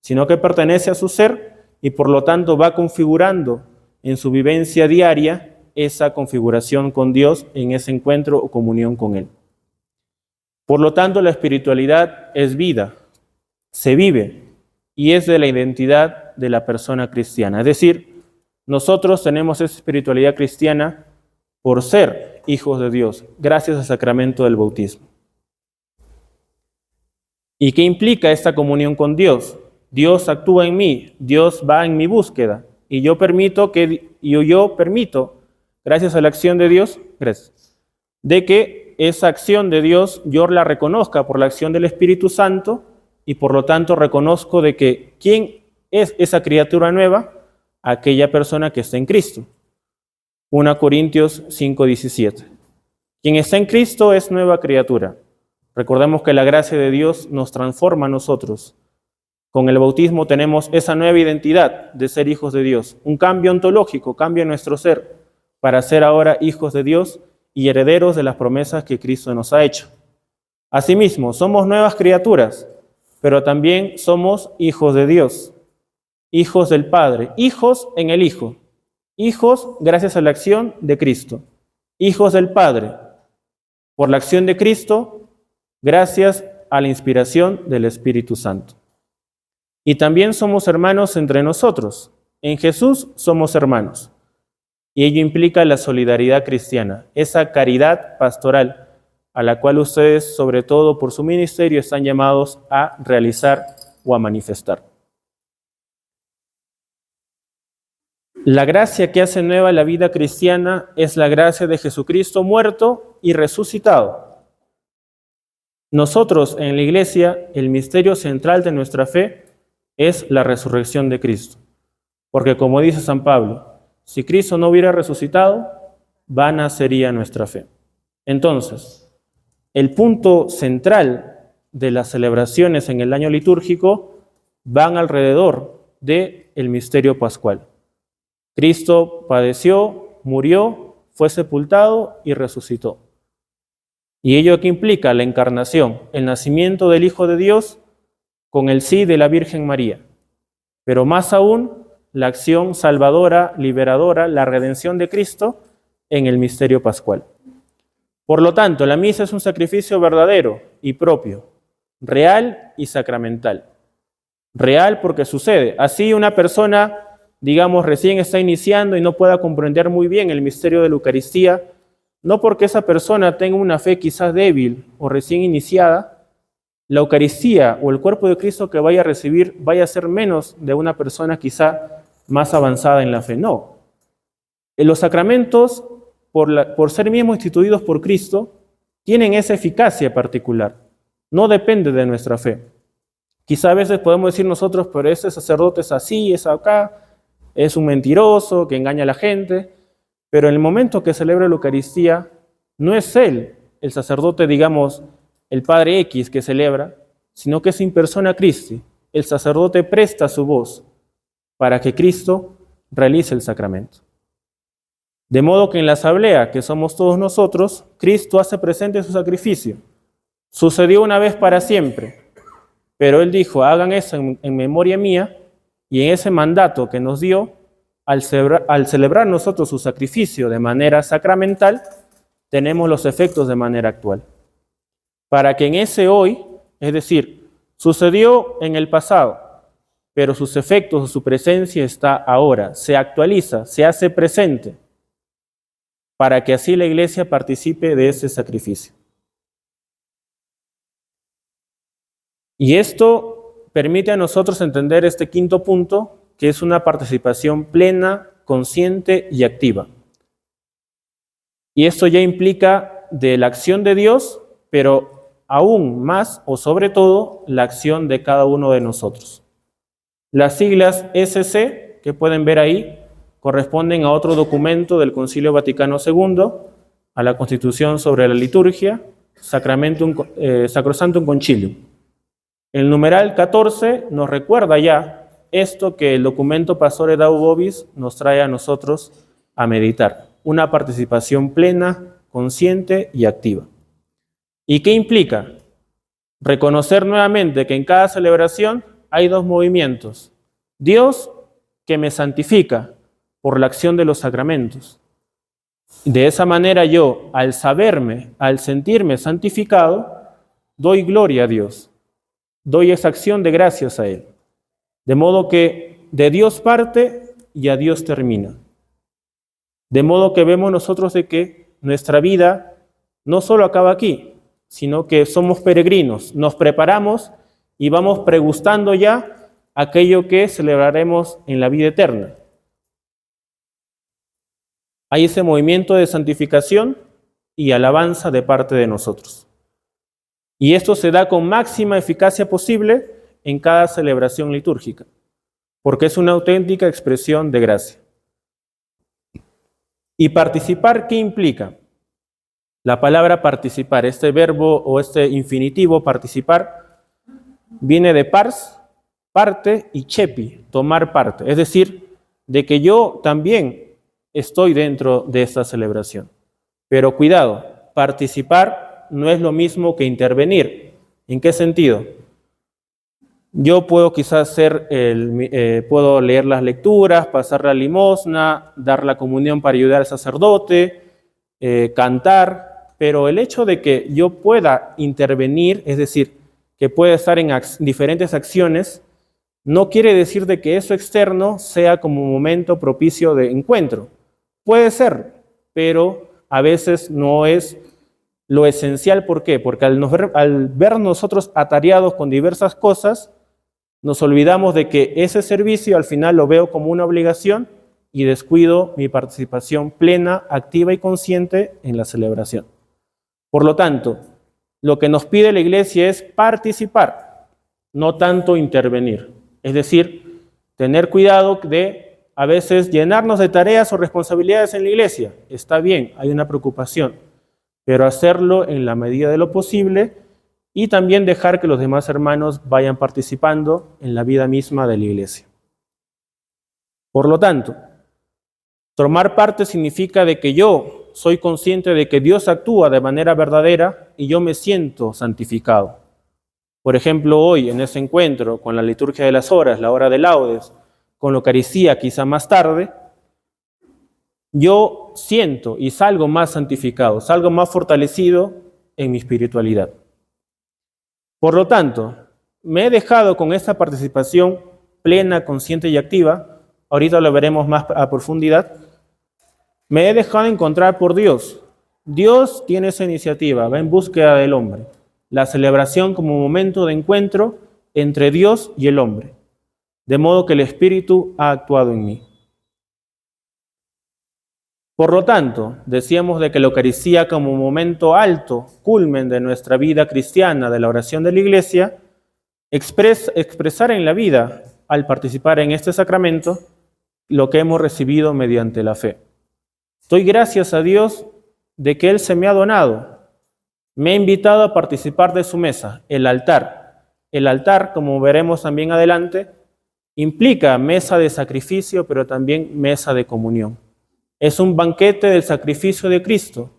sino que pertenece a su ser y por lo tanto va configurando en su vivencia diaria esa configuración con Dios en ese encuentro o comunión con Él. Por lo tanto, la espiritualidad es vida, se vive y es de la identidad de la persona cristiana. Es decir, nosotros tenemos esa espiritualidad cristiana por ser hijos de Dios, gracias al sacramento del bautismo. ¿Y qué implica esta comunión con Dios? Dios actúa en mí, Dios va en mi búsqueda y yo permito, gracias a la acción de Dios, de que esa acción de Dios yo la reconozca por la acción del Espíritu Santo y por lo tanto reconozco de que ¿quién es esa criatura nueva? Aquella persona que está en Cristo. 1 Corintios 5:17. Quien está en Cristo es nueva criatura. Recordemos que la gracia de Dios nos transforma a nosotros. Con el bautismo tenemos esa nueva identidad de ser hijos de Dios, un cambio ontológico, cambio en nuestro ser, para ser ahora hijos de Dios y herederos de las promesas que Cristo nos ha hecho. Asimismo, somos nuevas criaturas, pero también somos hijos de Dios, hijos del Padre, hijos en el Hijo, hijos gracias a la acción de Cristo, hijos del Padre, por la acción de Cristo, gracias a la inspiración del Espíritu Santo. Y también somos hermanos entre nosotros. En Jesús somos hermanos. Y ello implica la solidaridad cristiana, esa caridad pastoral a la cual ustedes, sobre todo por su ministerio, están llamados a realizar o a manifestar. La gracia que hace nueva la vida cristiana es la gracia de Jesucristo muerto y resucitado. Nosotros en la iglesia, el misterio central de nuestra fe es la resurrección de Cristo. Porque como dice San Pablo, si Cristo no hubiera resucitado, vana sería nuestra fe. Entonces, el punto central de las celebraciones en el año litúrgico van alrededor del misterio pascual. Cristo padeció, murió, fue sepultado y resucitó. ¿Y ello qué implica? La encarnación, el nacimiento del Hijo de Dios con el sí de la Virgen María, pero más aún la acción salvadora, liberadora, la redención de Cristo en el misterio pascual. Por lo tanto, la misa es un sacrificio verdadero y propio, real y sacramental. Real porque sucede. Así una persona, digamos, recién está iniciando y no pueda comprender muy bien el misterio de la Eucaristía, no porque esa persona tenga una fe quizás débil o recién iniciada, la Eucaristía o el cuerpo de Cristo que vaya a recibir vaya a ser menos de una persona quizá más avanzada en la fe. No. Los sacramentos, por ser mismos instituidos por Cristo, tienen esa eficacia particular. No depende de nuestra fe. Quizá a veces podemos decir nosotros, pero ese sacerdote es así, es acá, es un mentiroso que engaña a la gente, pero en el momento que celebra la Eucaristía, no es él, el sacerdote, digamos, el Padre X que celebra, sino que es in persona Christi. El sacerdote presta su voz para que Cristo realice el sacramento. De modo que en la asamblea, que somos todos nosotros, Cristo hace presente su sacrificio. Sucedió una vez para siempre, pero Él dijo, hagan eso en memoria mía, y en ese mandato que nos dio, al celebrar nosotros su sacrificio de manera sacramental, tenemos los efectos de manera actual. Para que en ese hoy, es decir, sucedió en el pasado, pero sus efectos o su presencia está ahora, se actualiza, se hace presente, para que así la Iglesia participe de ese sacrificio. Y esto permite a nosotros entender este quinto punto, que es una participación plena, consciente y activa. Y esto ya implica de la acción de Dios, pero aún más o sobre todo la acción de cada uno de nosotros. Las siglas SC, que pueden ver ahí, corresponden a otro documento del Concilio Vaticano II, a la Constitución sobre la Liturgia, Sacrosanctum Concilium. El numeral 14 nos recuerda ya esto que el documento Pastore Deo Vobis nos trae a nosotros a meditar, una participación plena, consciente y activa. ¿Y qué implica? Reconocer nuevamente que en cada celebración hay dos movimientos. Dios que me santifica por la acción de los sacramentos. De esa manera yo, al saberme, al sentirme santificado, doy gloria a Dios. Doy esa acción de gracias a Él. De modo que de Dios parte y a Dios termina. De modo que vemos nosotros de que nuestra vida no solo acaba aquí, sino que somos peregrinos, nos preparamos y vamos pregustando ya aquello que celebraremos en la vida eterna. Hay ese movimiento de santificación y alabanza de parte de nosotros. Y esto se da con máxima eficacia posible en cada celebración litúrgica, porque es una auténtica expresión de gracia. ¿Y participar qué implica? La palabra participar, este verbo o este infinitivo participar, viene de pars, parte, y chepi, tomar parte. Es decir, de que yo también estoy dentro de esta celebración. Pero cuidado, participar no es lo mismo que intervenir. ¿En qué sentido? Yo puedo quizás puedo leer las lecturas, pasar la limosna, dar la comunión para ayudar al sacerdote, cantar, pero el hecho de que yo pueda intervenir, es decir, que pueda estar en diferentes acciones, no quiere decir de que eso externo sea como un momento propicio de encuentro. Puede ser, pero a veces no es lo esencial. ¿Por qué? Porque al ver nosotros atareados con diversas cosas, nos olvidamos de que ese servicio al final lo veo como una obligación y descuido mi participación plena, activa y consciente en la celebración. Por lo tanto, lo que nos pide la Iglesia es participar, no tanto intervenir. Es decir, tener cuidado de a veces llenarnos de tareas o responsabilidades en la Iglesia. Está bien, hay una preocupación, pero hacerlo en la medida de lo posible y también dejar que los demás hermanos vayan participando en la vida misma de la Iglesia. Por lo tanto, tomar parte significa de que yo soy consciente de que Dios actúa de manera verdadera y yo me siento santificado. Por ejemplo, hoy en ese encuentro con la liturgia de las horas, la hora de laudes, con la Eucaristía quizá más tarde, yo siento y salgo más santificado, salgo más fortalecido en mi espiritualidad. Por lo tanto, me he dejado con esta participación plena, consciente y activa, ahorita lo veremos más a profundidad, me he dejado encontrar por Dios. Dios tiene esa iniciativa, va en búsqueda del hombre. La celebración como momento de encuentro entre Dios y el hombre, de modo que el Espíritu ha actuado en mí. Por lo tanto, decíamos de que la Eucaristía como momento alto, culmen de nuestra vida cristiana, de la oración de la Iglesia, expresar en la vida, al participar en este sacramento, lo que hemos recibido mediante la fe. Doy gracias a Dios de que Él se me ha donado, me ha invitado a participar de su mesa, el altar. El altar, como veremos también adelante, implica mesa de sacrificio, pero también mesa de comunión. Es un banquete del sacrificio de Cristo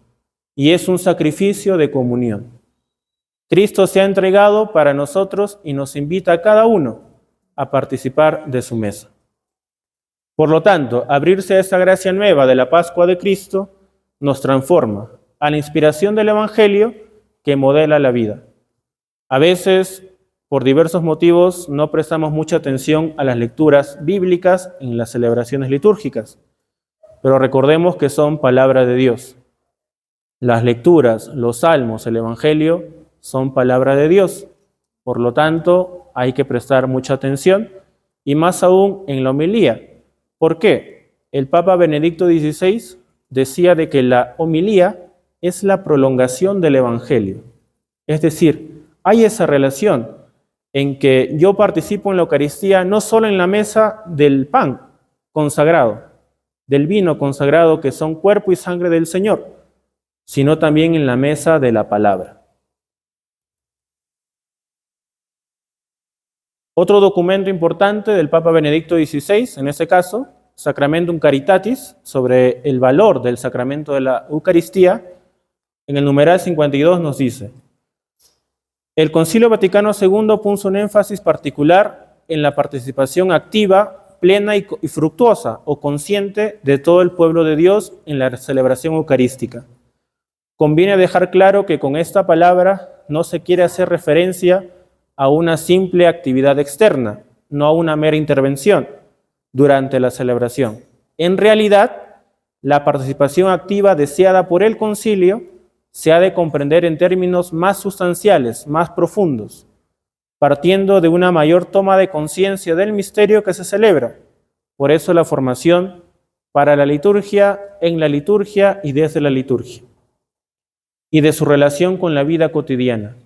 y es un sacrificio de comunión. Cristo se ha entregado para nosotros y nos invita a cada uno a participar de su mesa. Por lo tanto, abrirse a esa gracia nueva de la Pascua de Cristo nos transforma a la inspiración del Evangelio que modela la vida. A veces, por diversos motivos, no prestamos mucha atención a las lecturas bíblicas en las celebraciones litúrgicas, pero recordemos que son palabra de Dios. Las lecturas, los salmos, el Evangelio son palabra de Dios. Por lo tanto, hay que prestar mucha atención y más aún en la homilía. ¿Por qué? El Papa Benedicto XVI decía de que la homilía es la prolongación del Evangelio. Es decir, hay esa relación en que yo participo en la Eucaristía no solo en la mesa del pan consagrado, del vino consagrado que son cuerpo y sangre del Señor, sino también en la mesa de la palabra. Otro documento importante del Papa Benedicto XVI, en ese caso, Sacramentum Caritatis, sobre el valor del sacramento de la Eucaristía, en el numeral 52 nos dice: el Concilio Vaticano II puso un énfasis particular en la participación activa, plena y fructuosa o consciente de todo el pueblo de Dios en la celebración eucarística. Conviene dejar claro que con esta palabra no se quiere hacer referencia a una simple actividad externa, no a una mera intervención durante la celebración. En realidad, la participación activa deseada por el concilio se ha de comprender en términos más sustanciales, más profundos, partiendo de una mayor toma de conciencia del misterio que se celebra. Por eso la formación para la liturgia, en la liturgia y desde la liturgia, y de su relación con la vida cotidiana.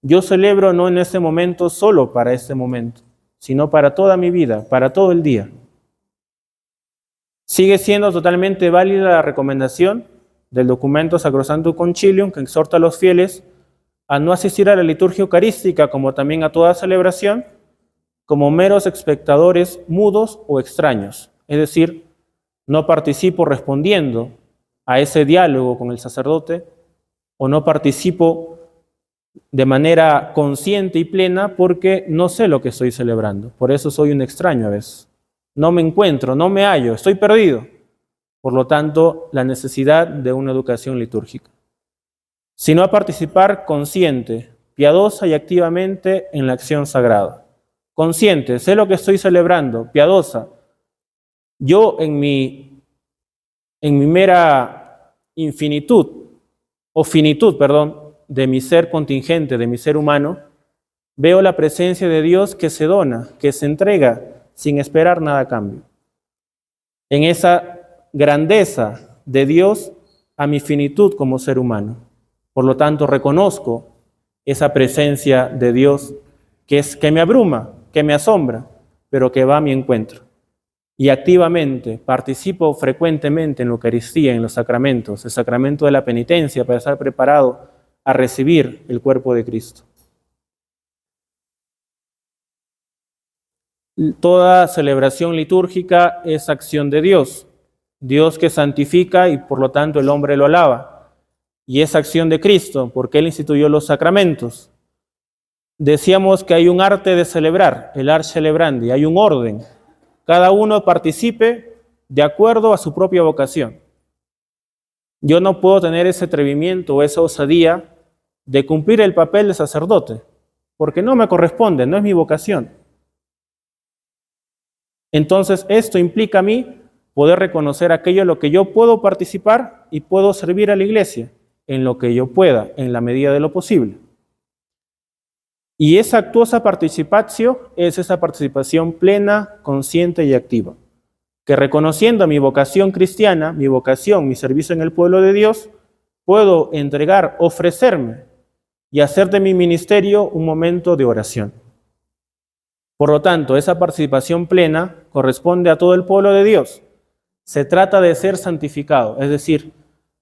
Yo celebro no en este momento solo para este momento, sino para toda mi vida, para todo el día. Sigue siendo totalmente válida la recomendación del documento Sacrosanctum Concilium, que exhorta a los fieles a no asistir a la liturgia eucarística, como también a toda celebración, como meros espectadores mudos o extraños. Es decir, no participo respondiendo a ese diálogo con el sacerdote, o no participo de manera consciente y plena porque no sé lo que estoy celebrando. Por eso soy un extraño a veces. No me encuentro, no me hallo, estoy perdido. Por lo tanto, la necesidad de una educación litúrgica. Sino a participar consciente, piadosa y activamente en la acción sagrada. Consciente, sé lo que estoy celebrando, piadosa. Yo en mi mera infinitud, o finitud, de mi ser contingente, de mi ser humano, veo la presencia de Dios que se dona, que se entrega sin esperar nada a cambio. En esa grandeza de Dios a mi finitud como ser humano. Por lo tanto, reconozco esa presencia de Dios que me abruma, que me asombra, pero que va a mi encuentro. Y activamente participo frecuentemente en la Eucaristía, en los sacramentos, el sacramento de la penitencia, para estar preparado a recibir el cuerpo de Cristo. Toda celebración litúrgica es acción de Dios, Dios que santifica y por lo tanto el hombre lo alaba. Y es acción de Cristo, porque Él instituyó los sacramentos. Decíamos que hay un arte de celebrar, el ars celebrandi, hay un orden. Cada uno participe de acuerdo a su propia vocación. Yo no puedo tener ese atrevimiento o esa osadía de cumplir el papel de sacerdote, porque no me corresponde, no es mi vocación. Entonces, esto implica a mí poder reconocer aquello en lo que yo puedo participar y puedo servir a la iglesia en lo que yo pueda, en la medida de lo posible. Y esa actuosa participatio es esa participación plena, consciente y activa. que reconociendo mi vocación cristiana, mi vocación, mi servicio en el pueblo de Dios, puedo entregar, ofrecerme y hacer de mi ministerio un momento de oración. Por lo tanto, esa participación plena corresponde a todo el pueblo de Dios. Se trata de ser santificado, es decir,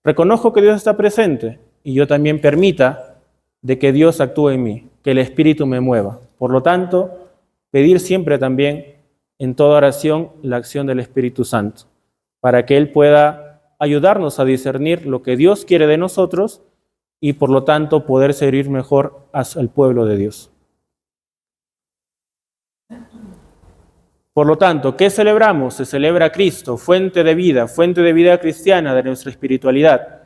reconozco que Dios está presente y yo también permita de que Dios actúe en mí, que el Espíritu me mueva. Por lo tanto, pedir siempre también en toda oración la acción del Espíritu Santo, para que Él pueda ayudarnos a discernir lo que Dios quiere de nosotros y por lo tanto poder servir mejor al pueblo de Dios. Por lo tanto, ¿qué celebramos? Se celebra a Cristo, fuente de vida cristiana de nuestra espiritualidad.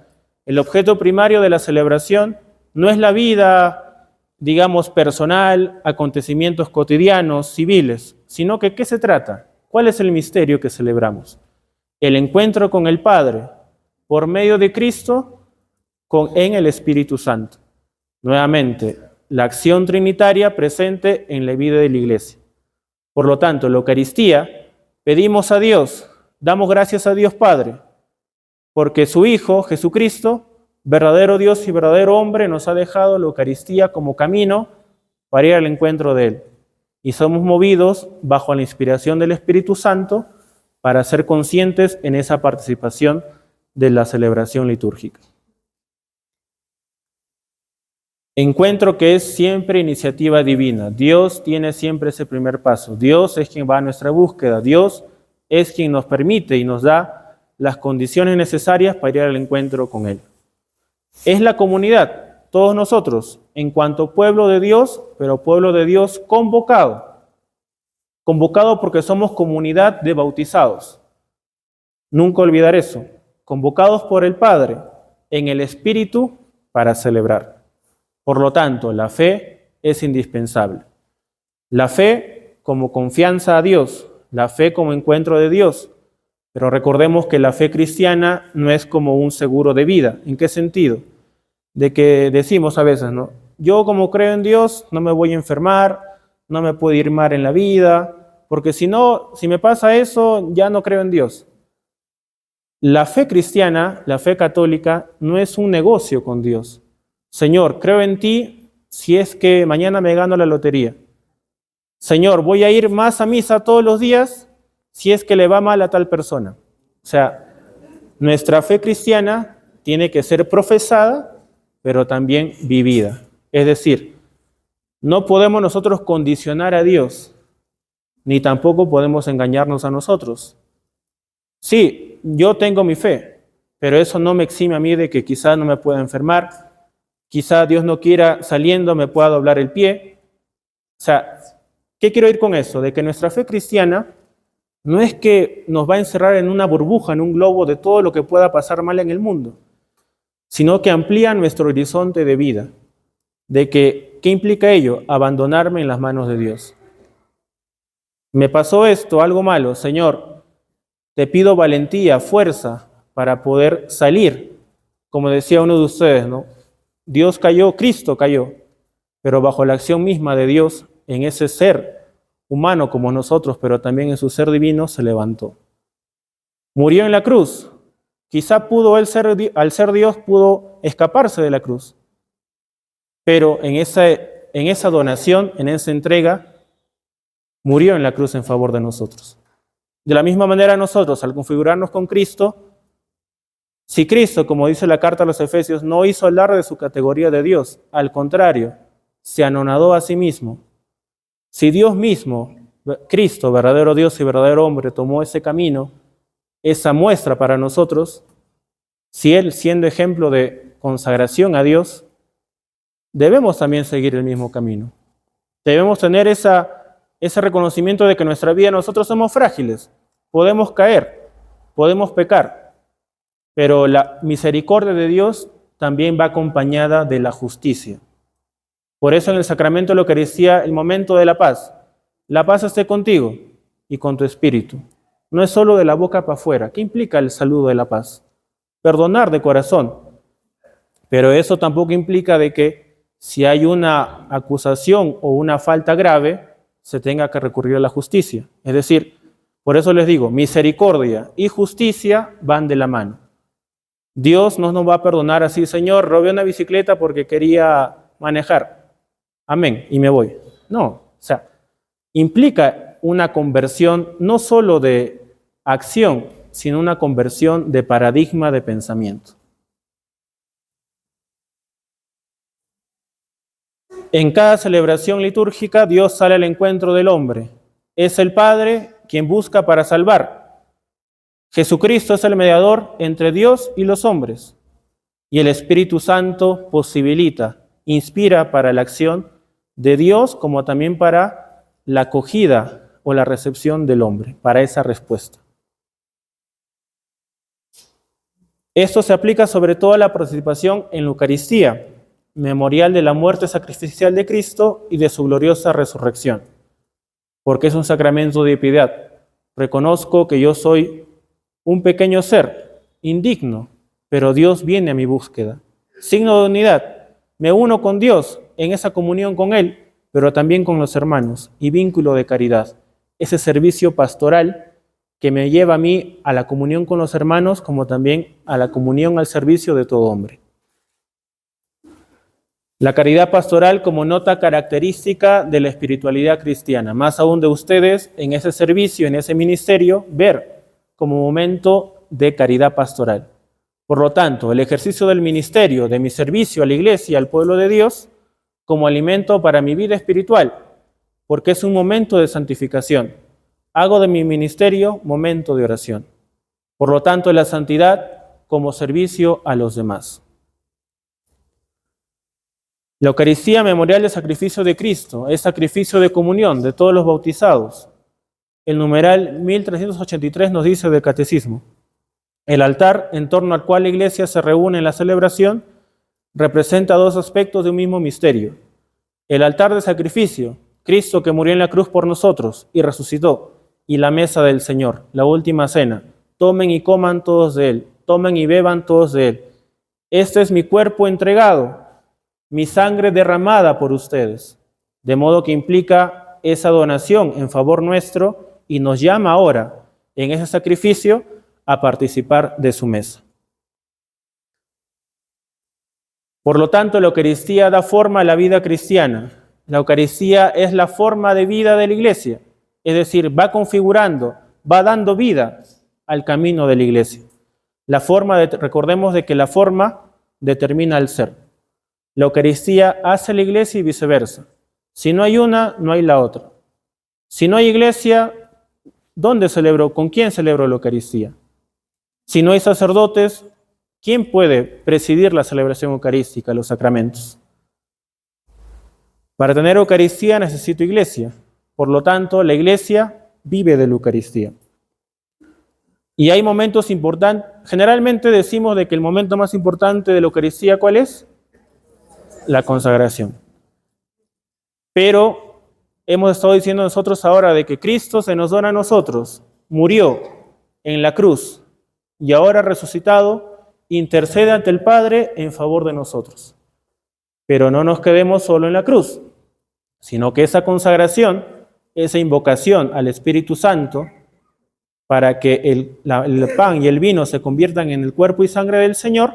El objeto primario de la celebración no es la vida, digamos, personal, acontecimientos cotidianos, civiles, sino que ¿qué se trata? ¿Cuál es el misterio que celebramos? El encuentro con el Padre por medio de Cristo en el Espíritu Santo. Nuevamente, la acción trinitaria presente en la vida de la Iglesia. Por lo tanto, en la Eucaristía pedimos a Dios, damos gracias a Dios Padre, porque su Hijo, Jesucristo, verdadero Dios y verdadero hombre, nos ha dejado la Eucaristía como camino para ir al encuentro de Él. Y somos movidos bajo la inspiración del Espíritu Santo para ser conscientes en esa participación de la celebración litúrgica. Encuentro que es siempre iniciativa divina. Dios tiene siempre ese primer paso. Dios es quien va a nuestra búsqueda. Dios es quien nos permite y nos da las condiciones necesarias para ir al encuentro con Él. Es la comunidad, todos nosotros, en cuanto pueblo de Dios, pero pueblo de Dios convocado. Convocado porque somos comunidad de bautizados. Nunca olvidar eso. Convocados por el Padre en el Espíritu para celebrar. Por lo tanto, la fe es indispensable. La fe como confianza a Dios, la fe como encuentro de Dios. Pero recordemos que la fe cristiana no es como un seguro de vida. ¿En qué sentido? De que decimos a veces, ¿no? Yo como creo en Dios no me voy a enfermar, no me puede ir mal en la vida, porque si no, si me pasa eso, ya no creo en Dios. La fe cristiana, la fe católica, no es un negocio con Dios. Señor, creo en ti si es que mañana me gano la lotería. Señor, voy a ir más a misa todos los días si es que le va mal a tal persona. O sea, nuestra fe cristiana tiene que ser profesada, pero también vivida. Es decir, no podemos nosotros condicionar a Dios, ni tampoco podemos engañarnos a nosotros. Sí, yo tengo mi fe, pero eso no me exime a mí de que quizás no me pueda enfermar, quizá Dios no quiera saliendo me pueda doblar el pie. O sea, ¿qué quiero ir con eso? De que nuestra fe cristiana no es que nos va a encerrar en una burbuja, en un globo de todo lo que pueda pasar mal en el mundo, sino que amplía nuestro horizonte de vida. De que, ¿qué implica ello? Abandonarme en las manos de Dios. Me pasó esto, algo malo, Señor, te pido valentía, fuerza para poder salir. Como decía uno de ustedes, ¿no? Dios cayó, Cristo cayó, pero bajo la acción misma de Dios, en ese ser humano como nosotros, pero también en su ser divino, se levantó. Murió en la cruz. Quizá pudo él al ser Dios, pudo escaparse de la cruz. Pero en esa donación, en esa entrega, murió en la cruz en favor de nosotros. De la misma manera nosotros, al configurarnos con Cristo, si Cristo, como dice la carta a los Efesios, no hizo alarde de su categoría de Dios, al contrario, se anonadó a sí mismo. Si Dios mismo, Cristo, verdadero Dios y verdadero hombre, tomó ese camino, esa muestra para nosotros, si Él, siendo ejemplo de consagración a Dios, debemos también seguir el mismo camino. Debemos tener ese reconocimiento de que en nuestra vida nosotros somos frágiles, podemos caer, podemos pecar, pero la misericordia de Dios también va acompañada de la justicia. Por eso en el sacramento de la Eucaristía, el momento de la paz esté contigo y con tu espíritu. No es solo de la boca para afuera. ¿Qué implica el saludo de la paz? Perdonar de corazón. Pero eso tampoco implica de que si hay una acusación o una falta grave, se tenga que recurrir a la justicia. Es decir, Por eso les digo, misericordia y justicia van de la mano. Dios no nos va a perdonar así, Señor, robé una bicicleta porque quería manejar. Amén, y me voy. No, o sea, implica una conversión no solo de acción, sino una conversión de paradigma de pensamiento. En cada celebración litúrgica, Dios sale al encuentro del hombre. Es el Padre quien busca para salvar. Jesucristo es el mediador entre Dios y los hombres. Y el Espíritu Santo posibilita, inspira para la acción de Dios como también para la acogida o la recepción del hombre, para esa respuesta. Esto se aplica sobre todo a la participación en la Eucaristía, memorial de la muerte sacrificial de Cristo y de su gloriosa resurrección, porque es un sacramento de piedad. Reconozco que yo soy un pequeño ser, indigno, pero Dios viene a mi búsqueda. Signo de unidad, me uno con Dios en esa comunión con Él, pero también con los hermanos, y vínculo de caridad, ese servicio pastoral que me lleva a mí a la comunión con los hermanos, como también a la comunión al servicio de todo hombre. La caridad pastoral como nota característica de la espiritualidad cristiana, más aún de ustedes en ese servicio, en ese ministerio, ver como momento de caridad pastoral. Por lo tanto, el ejercicio del ministerio, de mi servicio a la iglesia, al pueblo de Dios, como alimento para mi vida espiritual, porque es un momento de santificación. Hago de mi ministerio momento de oración. Por lo tanto, la santidad como servicio a los demás. La Eucaristía, memorial del sacrificio de Cristo, es sacrificio de comunión de todos los bautizados. El numeral 1383 nos dice del Catecismo: el altar en torno al cual la Iglesia se reúne en la celebración representa dos aspectos de un mismo misterio. El altar de sacrificio, Cristo que murió en la cruz por nosotros y resucitó, y la mesa del Señor, la última cena. Tomen y coman todos de él, tomen y beban todos de él. Este es mi cuerpo entregado, mi sangre derramada por ustedes. De modo que implica esa donación en favor nuestro y nos llama ahora, en ese sacrificio, a participar de su mesa. Por lo tanto, la Eucaristía da forma a la vida cristiana. La Eucaristía es la forma de vida de la Iglesia, es decir, va configurando, va dando vida al camino de la Iglesia. Recordemos de que la forma determina el ser. La Eucaristía hace la Iglesia y viceversa. Si no hay una, no hay la otra. Si no hay Iglesia, ¿dónde celebro? ¿Con quién celebro la Eucaristía? Si no hay sacerdotes, ¿quién puede presidir la celebración eucarística, los sacramentos? Para tener Eucaristía necesito iglesia. Por lo tanto, la iglesia vive de la Eucaristía. Y hay momentos importantes. Generalmente decimos de que el momento más importante de la Eucaristía, ¿cuál es? La consagración. Pero hemos estado diciendo nosotros ahora de que Cristo se nos dona a nosotros, murió en la cruz y ahora resucitado, intercede ante el Padre en favor de nosotros. Pero no nos quedemos solo en la cruz, sino que esa consagración, esa invocación al Espíritu Santo, para que el pan y el vino se conviertan en el cuerpo y sangre del Señor,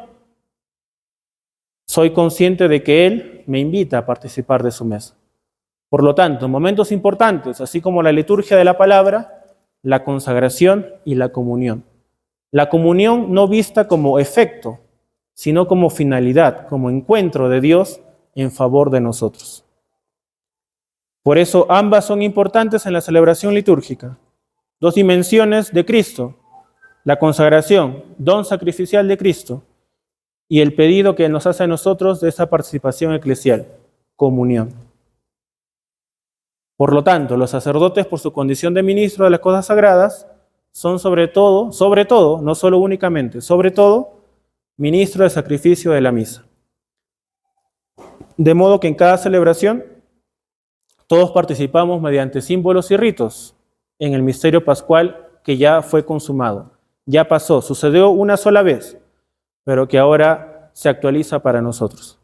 soy consciente de que Él me invita a participar de su mesa. Por lo tanto, en momentos importantes, así como la liturgia de la palabra, la consagración y la comunión. La comunión no vista como efecto, sino como finalidad, como encuentro de Dios en favor de nosotros. Por eso ambas son importantes en la celebración litúrgica. Dos dimensiones de Cristo, la consagración, don sacrificial de Cristo, y el pedido que nos hace a nosotros de esa participación eclesial, comunión. Por lo tanto, los sacerdotes, por su condición de ministro de las cosas sagradas, son sobre todo, no solo únicamente, sobre todo, ministro del sacrificio de la misa. De modo que en cada celebración todos participamos mediante símbolos y ritos en el misterio pascual que ya fue consumado, ya pasó, sucedió una sola vez, pero que ahora se actualiza para nosotros.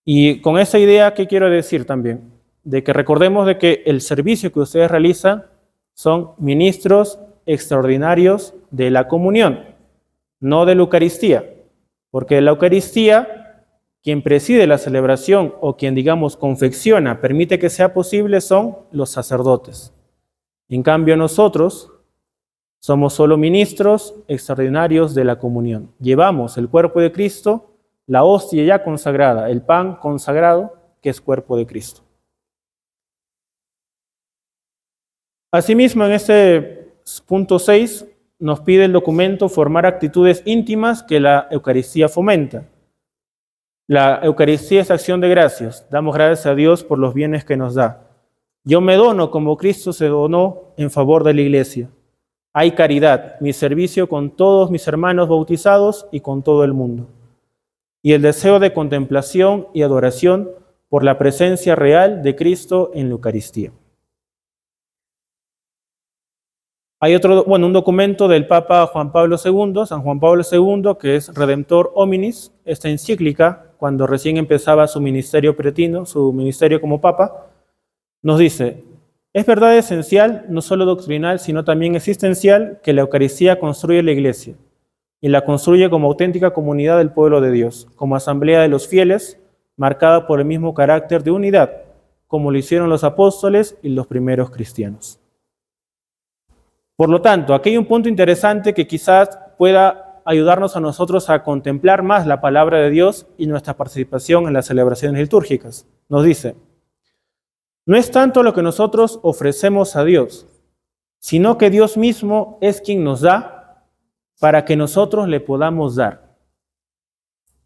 Y con esa idea, ¿qué quiero decir también? De que recordemos de que el servicio que ustedes realizan son ministros extraordinarios de la comunión, no de la Eucaristía, porque la Eucaristía, quien preside la celebración o quien, digamos, confecciona, permite que sea posible, son los sacerdotes. En cambio, nosotros somos solo ministros extraordinarios de la comunión. Llevamos el cuerpo de Cristo, la hostia ya consagrada, el pan consagrado, que es cuerpo de Cristo. Asimismo, en este punto 6, nos pide el documento formar actitudes íntimas que la Eucaristía fomenta. La Eucaristía es acción de gracias. Damos gracias a Dios por los bienes que nos da. Yo me dono como Cristo se donó en favor de la Iglesia. Hay caridad, mi servicio con todos mis hermanos bautizados y con todo el mundo. Y el deseo de contemplación y adoración por la presencia real de Cristo en la Eucaristía. Hay un documento del Papa Juan Pablo II, San Juan Pablo II, que es Redemptor Hominis, esta encíclica, cuando recién empezaba su ministerio pretino, su ministerio como Papa, nos dice: es verdad esencial, no solo doctrinal, sino también existencial, que la Eucaristía construye la Iglesia, y la construye como auténtica comunidad del pueblo de Dios, como asamblea de los fieles, marcada por el mismo carácter de unidad, como lo hicieron los apóstoles y los primeros cristianos. Por lo tanto, aquí hay un punto interesante que quizás pueda ayudarnos a nosotros a contemplar más la palabra de Dios y nuestra participación en las celebraciones litúrgicas. Nos dice: no es tanto lo que nosotros ofrecemos a Dios, sino que Dios mismo es quien nos da para que nosotros le podamos dar.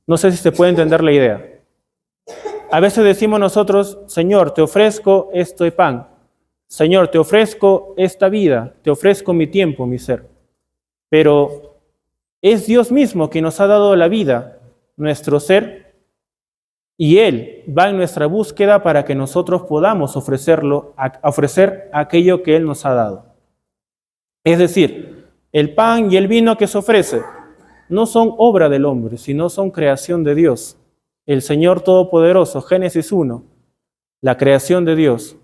No sé si se puede entender la idea. A veces decimos nosotros: Señor, te ofrezco este pan. Señor, te ofrezco esta vida, te ofrezco mi tiempo, mi ser. Pero es Dios mismo quien nos ha dado la vida, nuestro ser, y Él va en nuestra búsqueda para que nosotros podamos ofrecer aquello que Él nos ha dado. Es decir, el pan y el vino que se ofrece no son obra del hombre, sino son creación de Dios. El Señor Todopoderoso, Génesis 1, la creación de Dios.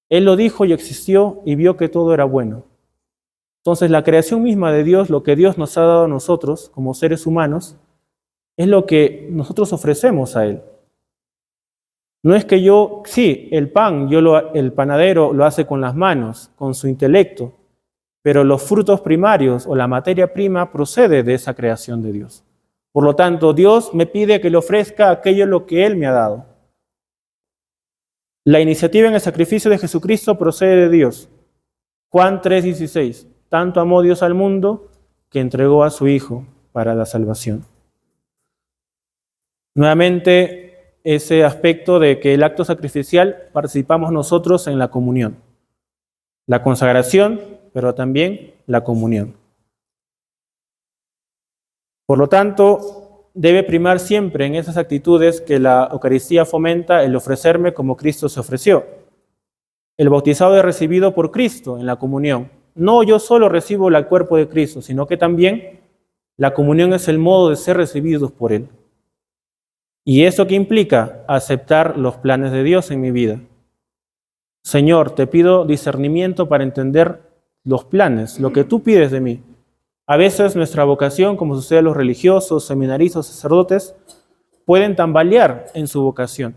Él lo dijo y existió y vio que todo era bueno. Entonces, la creación misma de Dios, lo que Dios nos ha dado a nosotros como seres humanos, es lo que nosotros ofrecemos a Él. No es que el pan, el panadero lo hace con las manos, con su intelecto, pero los frutos primarios o la materia prima procede de esa creación de Dios. Por lo tanto, Dios me pide que le ofrezca aquello lo que Él me ha dado. La iniciativa en el sacrificio de Jesucristo procede de Dios. Juan 3:16. Tanto amó Dios al mundo que entregó a su Hijo para la salvación. Nuevamente, ese aspecto de que el acto sacrificial participamos nosotros en la comunión. La consagración, pero también la comunión. Por lo tanto, debe primar siempre en esas actitudes que la Eucaristía fomenta el ofrecerme como Cristo se ofreció. El bautizado es recibido por Cristo en la comunión. No yo solo recibo el cuerpo de Cristo, sino que también la comunión es el modo de ser recibidos por Él. ¿Y eso qué implica? Aceptar los planes de Dios en mi vida. Señor, te pido discernimiento para entender los planes, lo que tú pides de mí. A veces nuestra vocación, como sucede a los religiosos, seminaristas, sacerdotes, pueden tambalear en su vocación,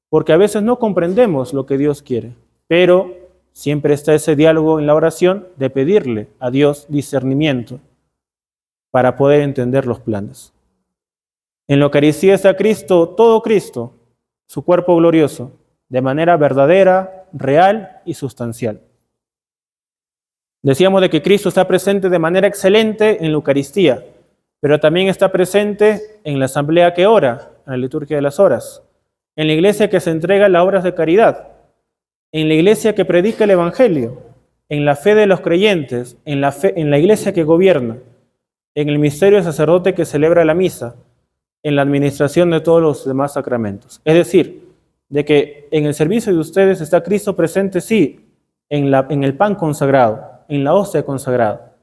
porque a veces no comprendemos lo que Dios quiere, pero siempre está ese diálogo en la oración de pedirle a Dios discernimiento para poder entender los planes. En la Eucaristía está Cristo, todo Cristo, su cuerpo glorioso, de manera verdadera, real y sustancial. Decíamos de que Cristo está presente de manera excelente en la Eucaristía, pero también está presente en la asamblea que ora, en la liturgia de las horas, en la iglesia que se entrega las obras de caridad, en la iglesia que predica el Evangelio, en la fe de los creyentes, en la iglesia que gobierna, en el misterio del sacerdote que celebra la misa, en la administración de todos los demás sacramentos. Es decir, de que en el servicio de ustedes está Cristo presente, sí, en el pan consagrado, en la hostia consagrada,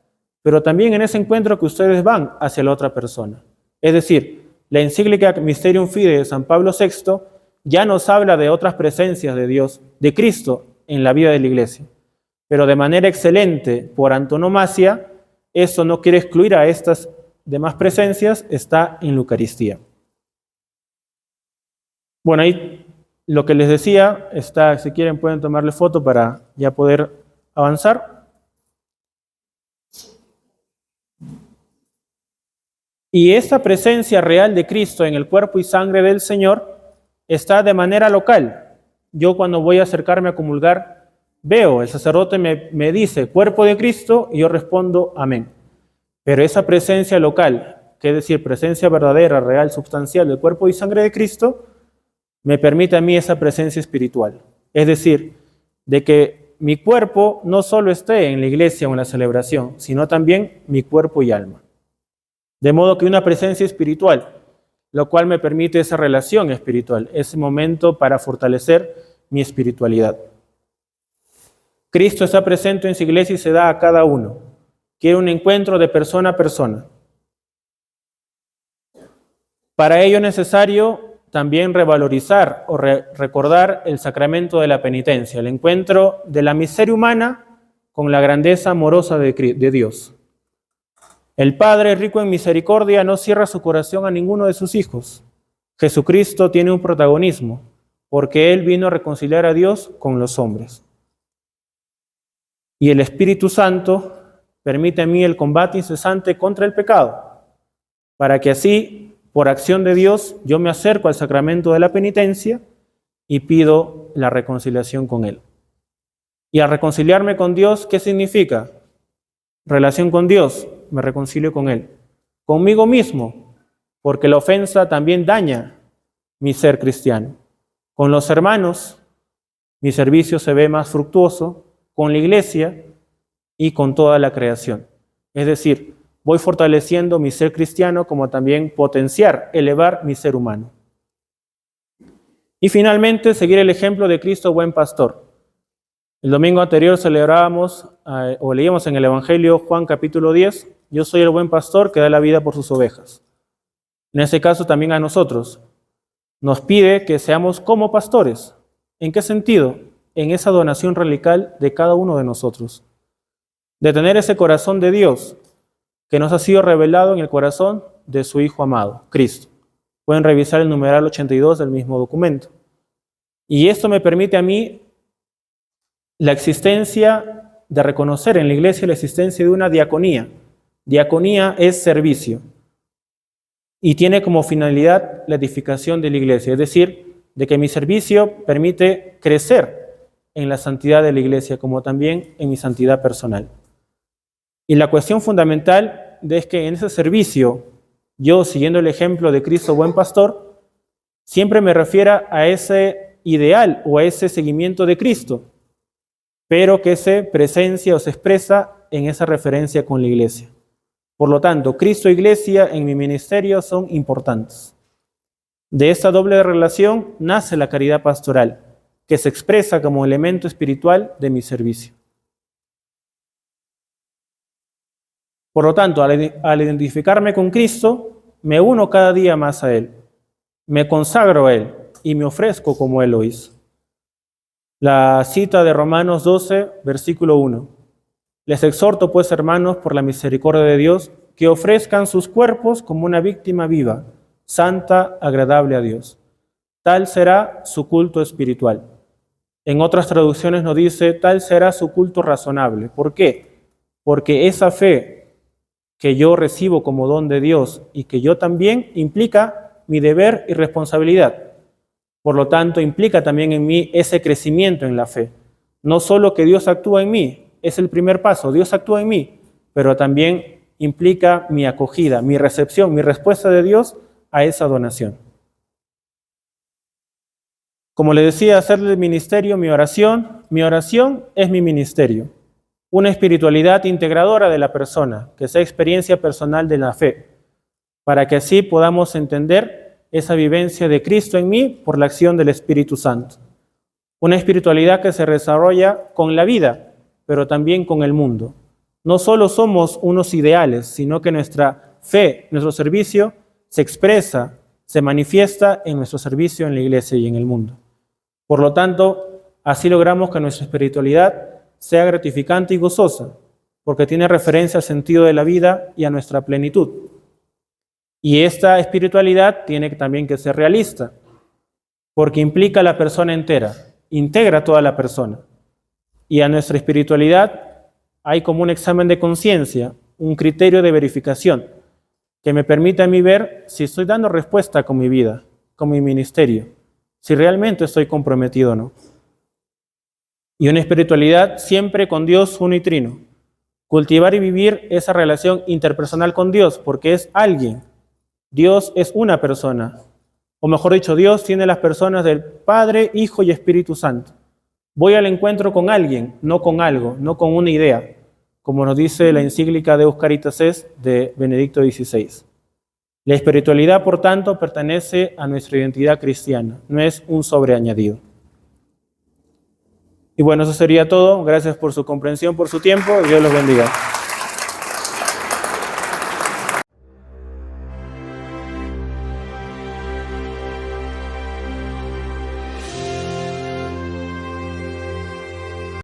pero también en ese encuentro que ustedes van hacia la otra persona. Es decir, la encíclica Mysterium Fidei de San Pablo VI ya nos habla de otras presencias de Dios, de Cristo en la vida de la iglesia. pero de manera excelente, por antonomasia, eso no quiere excluir a estas demás presencias, está en la Eucaristía. Bueno, ahí lo que les decía está, si quieren pueden tomarle foto para ya poder avanzar. Y esta presencia real de Cristo en el cuerpo y sangre del Señor está de manera local. Yo cuando voy a acercarme a comulgar, veo, el sacerdote me dice, cuerpo de Cristo, y yo respondo, amén. Pero esa presencia local, que es decir, presencia verdadera, real, sustancial del cuerpo y sangre de Cristo, me permite a mí esa presencia espiritual. Es decir, de que mi cuerpo no solo esté en la iglesia o en la celebración, sino también mi cuerpo y alma. De modo que una presencia espiritual, lo cual me permite esa relación espiritual, ese momento para fortalecer mi espiritualidad. Cristo está presente en su iglesia y se da a cada uno. Quiere un encuentro de persona a persona. Para ello es necesario también revalorizar o recordar el sacramento de la penitencia, el encuentro de la miseria humana con la grandeza amorosa de Dios. El Padre, rico en misericordia, no cierra su corazón a ninguno de sus hijos. Jesucristo tiene un protagonismo, porque Él vino a reconciliar a Dios con los hombres. Y el Espíritu Santo permite a mí el combate incesante contra el pecado, para que así, por acción de Dios, yo me acerco al sacramento de la penitencia y pido la reconciliación con Él. Y al reconciliarme con Dios, ¿qué significa? Relación con Dios, me reconcilio con Él. Conmigo mismo, porque la ofensa también daña mi ser cristiano. Con los hermanos, mi servicio se ve más fructuoso, con la iglesia y con toda la creación. Es decir, voy fortaleciendo mi ser cristiano como también potenciar, elevar mi ser humano. Y finalmente, seguir el ejemplo de Cristo buen pastor. El domingo anterior celebrábamos o leíamos en el Evangelio Juan capítulo 10, yo soy el buen pastor que da la vida por sus ovejas. En ese caso también a nosotros nos pide que seamos como pastores. ¿En qué sentido? En esa donación radical de cada uno de nosotros. De tener ese corazón de Dios que nos ha sido revelado en el corazón de su Hijo amado, Cristo. Pueden revisar el numeral 82 del mismo documento. Y esto me permite a mí la existencia de reconocer en la iglesia la existencia de una diaconía. Diaconía es servicio y tiene como finalidad la edificación de la iglesia, es decir, de que mi servicio permite crecer en la santidad de la iglesia como también en mi santidad personal. Y la cuestión fundamental es que en ese servicio, yo siguiendo el ejemplo de Cristo buen pastor, siempre me refiera a ese ideal o a ese seguimiento de Cristo, pero que se presencia o se expresa en esa referencia con la iglesia. Por lo tanto, Cristo e iglesia en mi ministerio son importantes. De esta doble relación nace la caridad pastoral, que se expresa como elemento espiritual de mi servicio. Por lo tanto, al identificarme con Cristo, me uno cada día más a Él, me consagro a Él y me ofrezco como Él lo hizo. La cita de Romanos 12, versículo 1. Les exhorto, pues, hermanos, por la misericordia de Dios, que ofrezcan sus cuerpos como una víctima viva, santa, agradable a Dios. Tal será su culto espiritual. En otras traducciones nos dice, tal será su culto razonable. ¿Por qué? Porque esa fe que yo recibo como don de Dios y que yo también implica mi deber y responsabilidad. Por lo tanto, implica también en mí ese crecimiento en la fe. No solo que Dios actúa en mí, es el primer paso, Dios actúa en mí, pero también implica mi acogida, mi recepción, mi respuesta de Dios a esa donación. Como le decía, hacerle el ministerio mi oración es mi ministerio. Una espiritualidad integradora de la persona, que sea experiencia personal de la fe, para que así podamos entender esa vivencia de Cristo en mí por la acción del Espíritu Santo. Una espiritualidad que se desarrolla con la vida, pero también con el mundo. No solo somos unos ideales, sino que nuestra fe, nuestro servicio, se expresa, se manifiesta en nuestro servicio en la iglesia y en el mundo. Por lo tanto, así logramos que nuestra espiritualidad sea gratificante y gozosa, porque tiene referencia al sentido de la vida y a nuestra plenitud. Y esta espiritualidad tiene también que ser realista, porque implica a la persona entera, integra a toda la persona. Y a nuestra espiritualidad hay como un examen de conciencia, un criterio de verificación, que me permite a mí ver si estoy dando respuesta con mi vida, con mi ministerio, si realmente estoy comprometido o no. Y una espiritualidad siempre con Dios uno y trino. Cultivar y vivir esa relación interpersonal con Dios, porque es alguien. Dios es una persona. O mejor dicho, Dios tiene las personas del Padre, Hijo y Espíritu Santo. Voy al encuentro con alguien, no con algo, no con una idea, como nos dice la encíclica Deus Caritas Est de Benedicto XVI. La espiritualidad, por tanto, pertenece a nuestra identidad cristiana, no es un sobreañadido. Y bueno, eso sería todo. Gracias por su comprensión, por su tiempo. Dios los bendiga.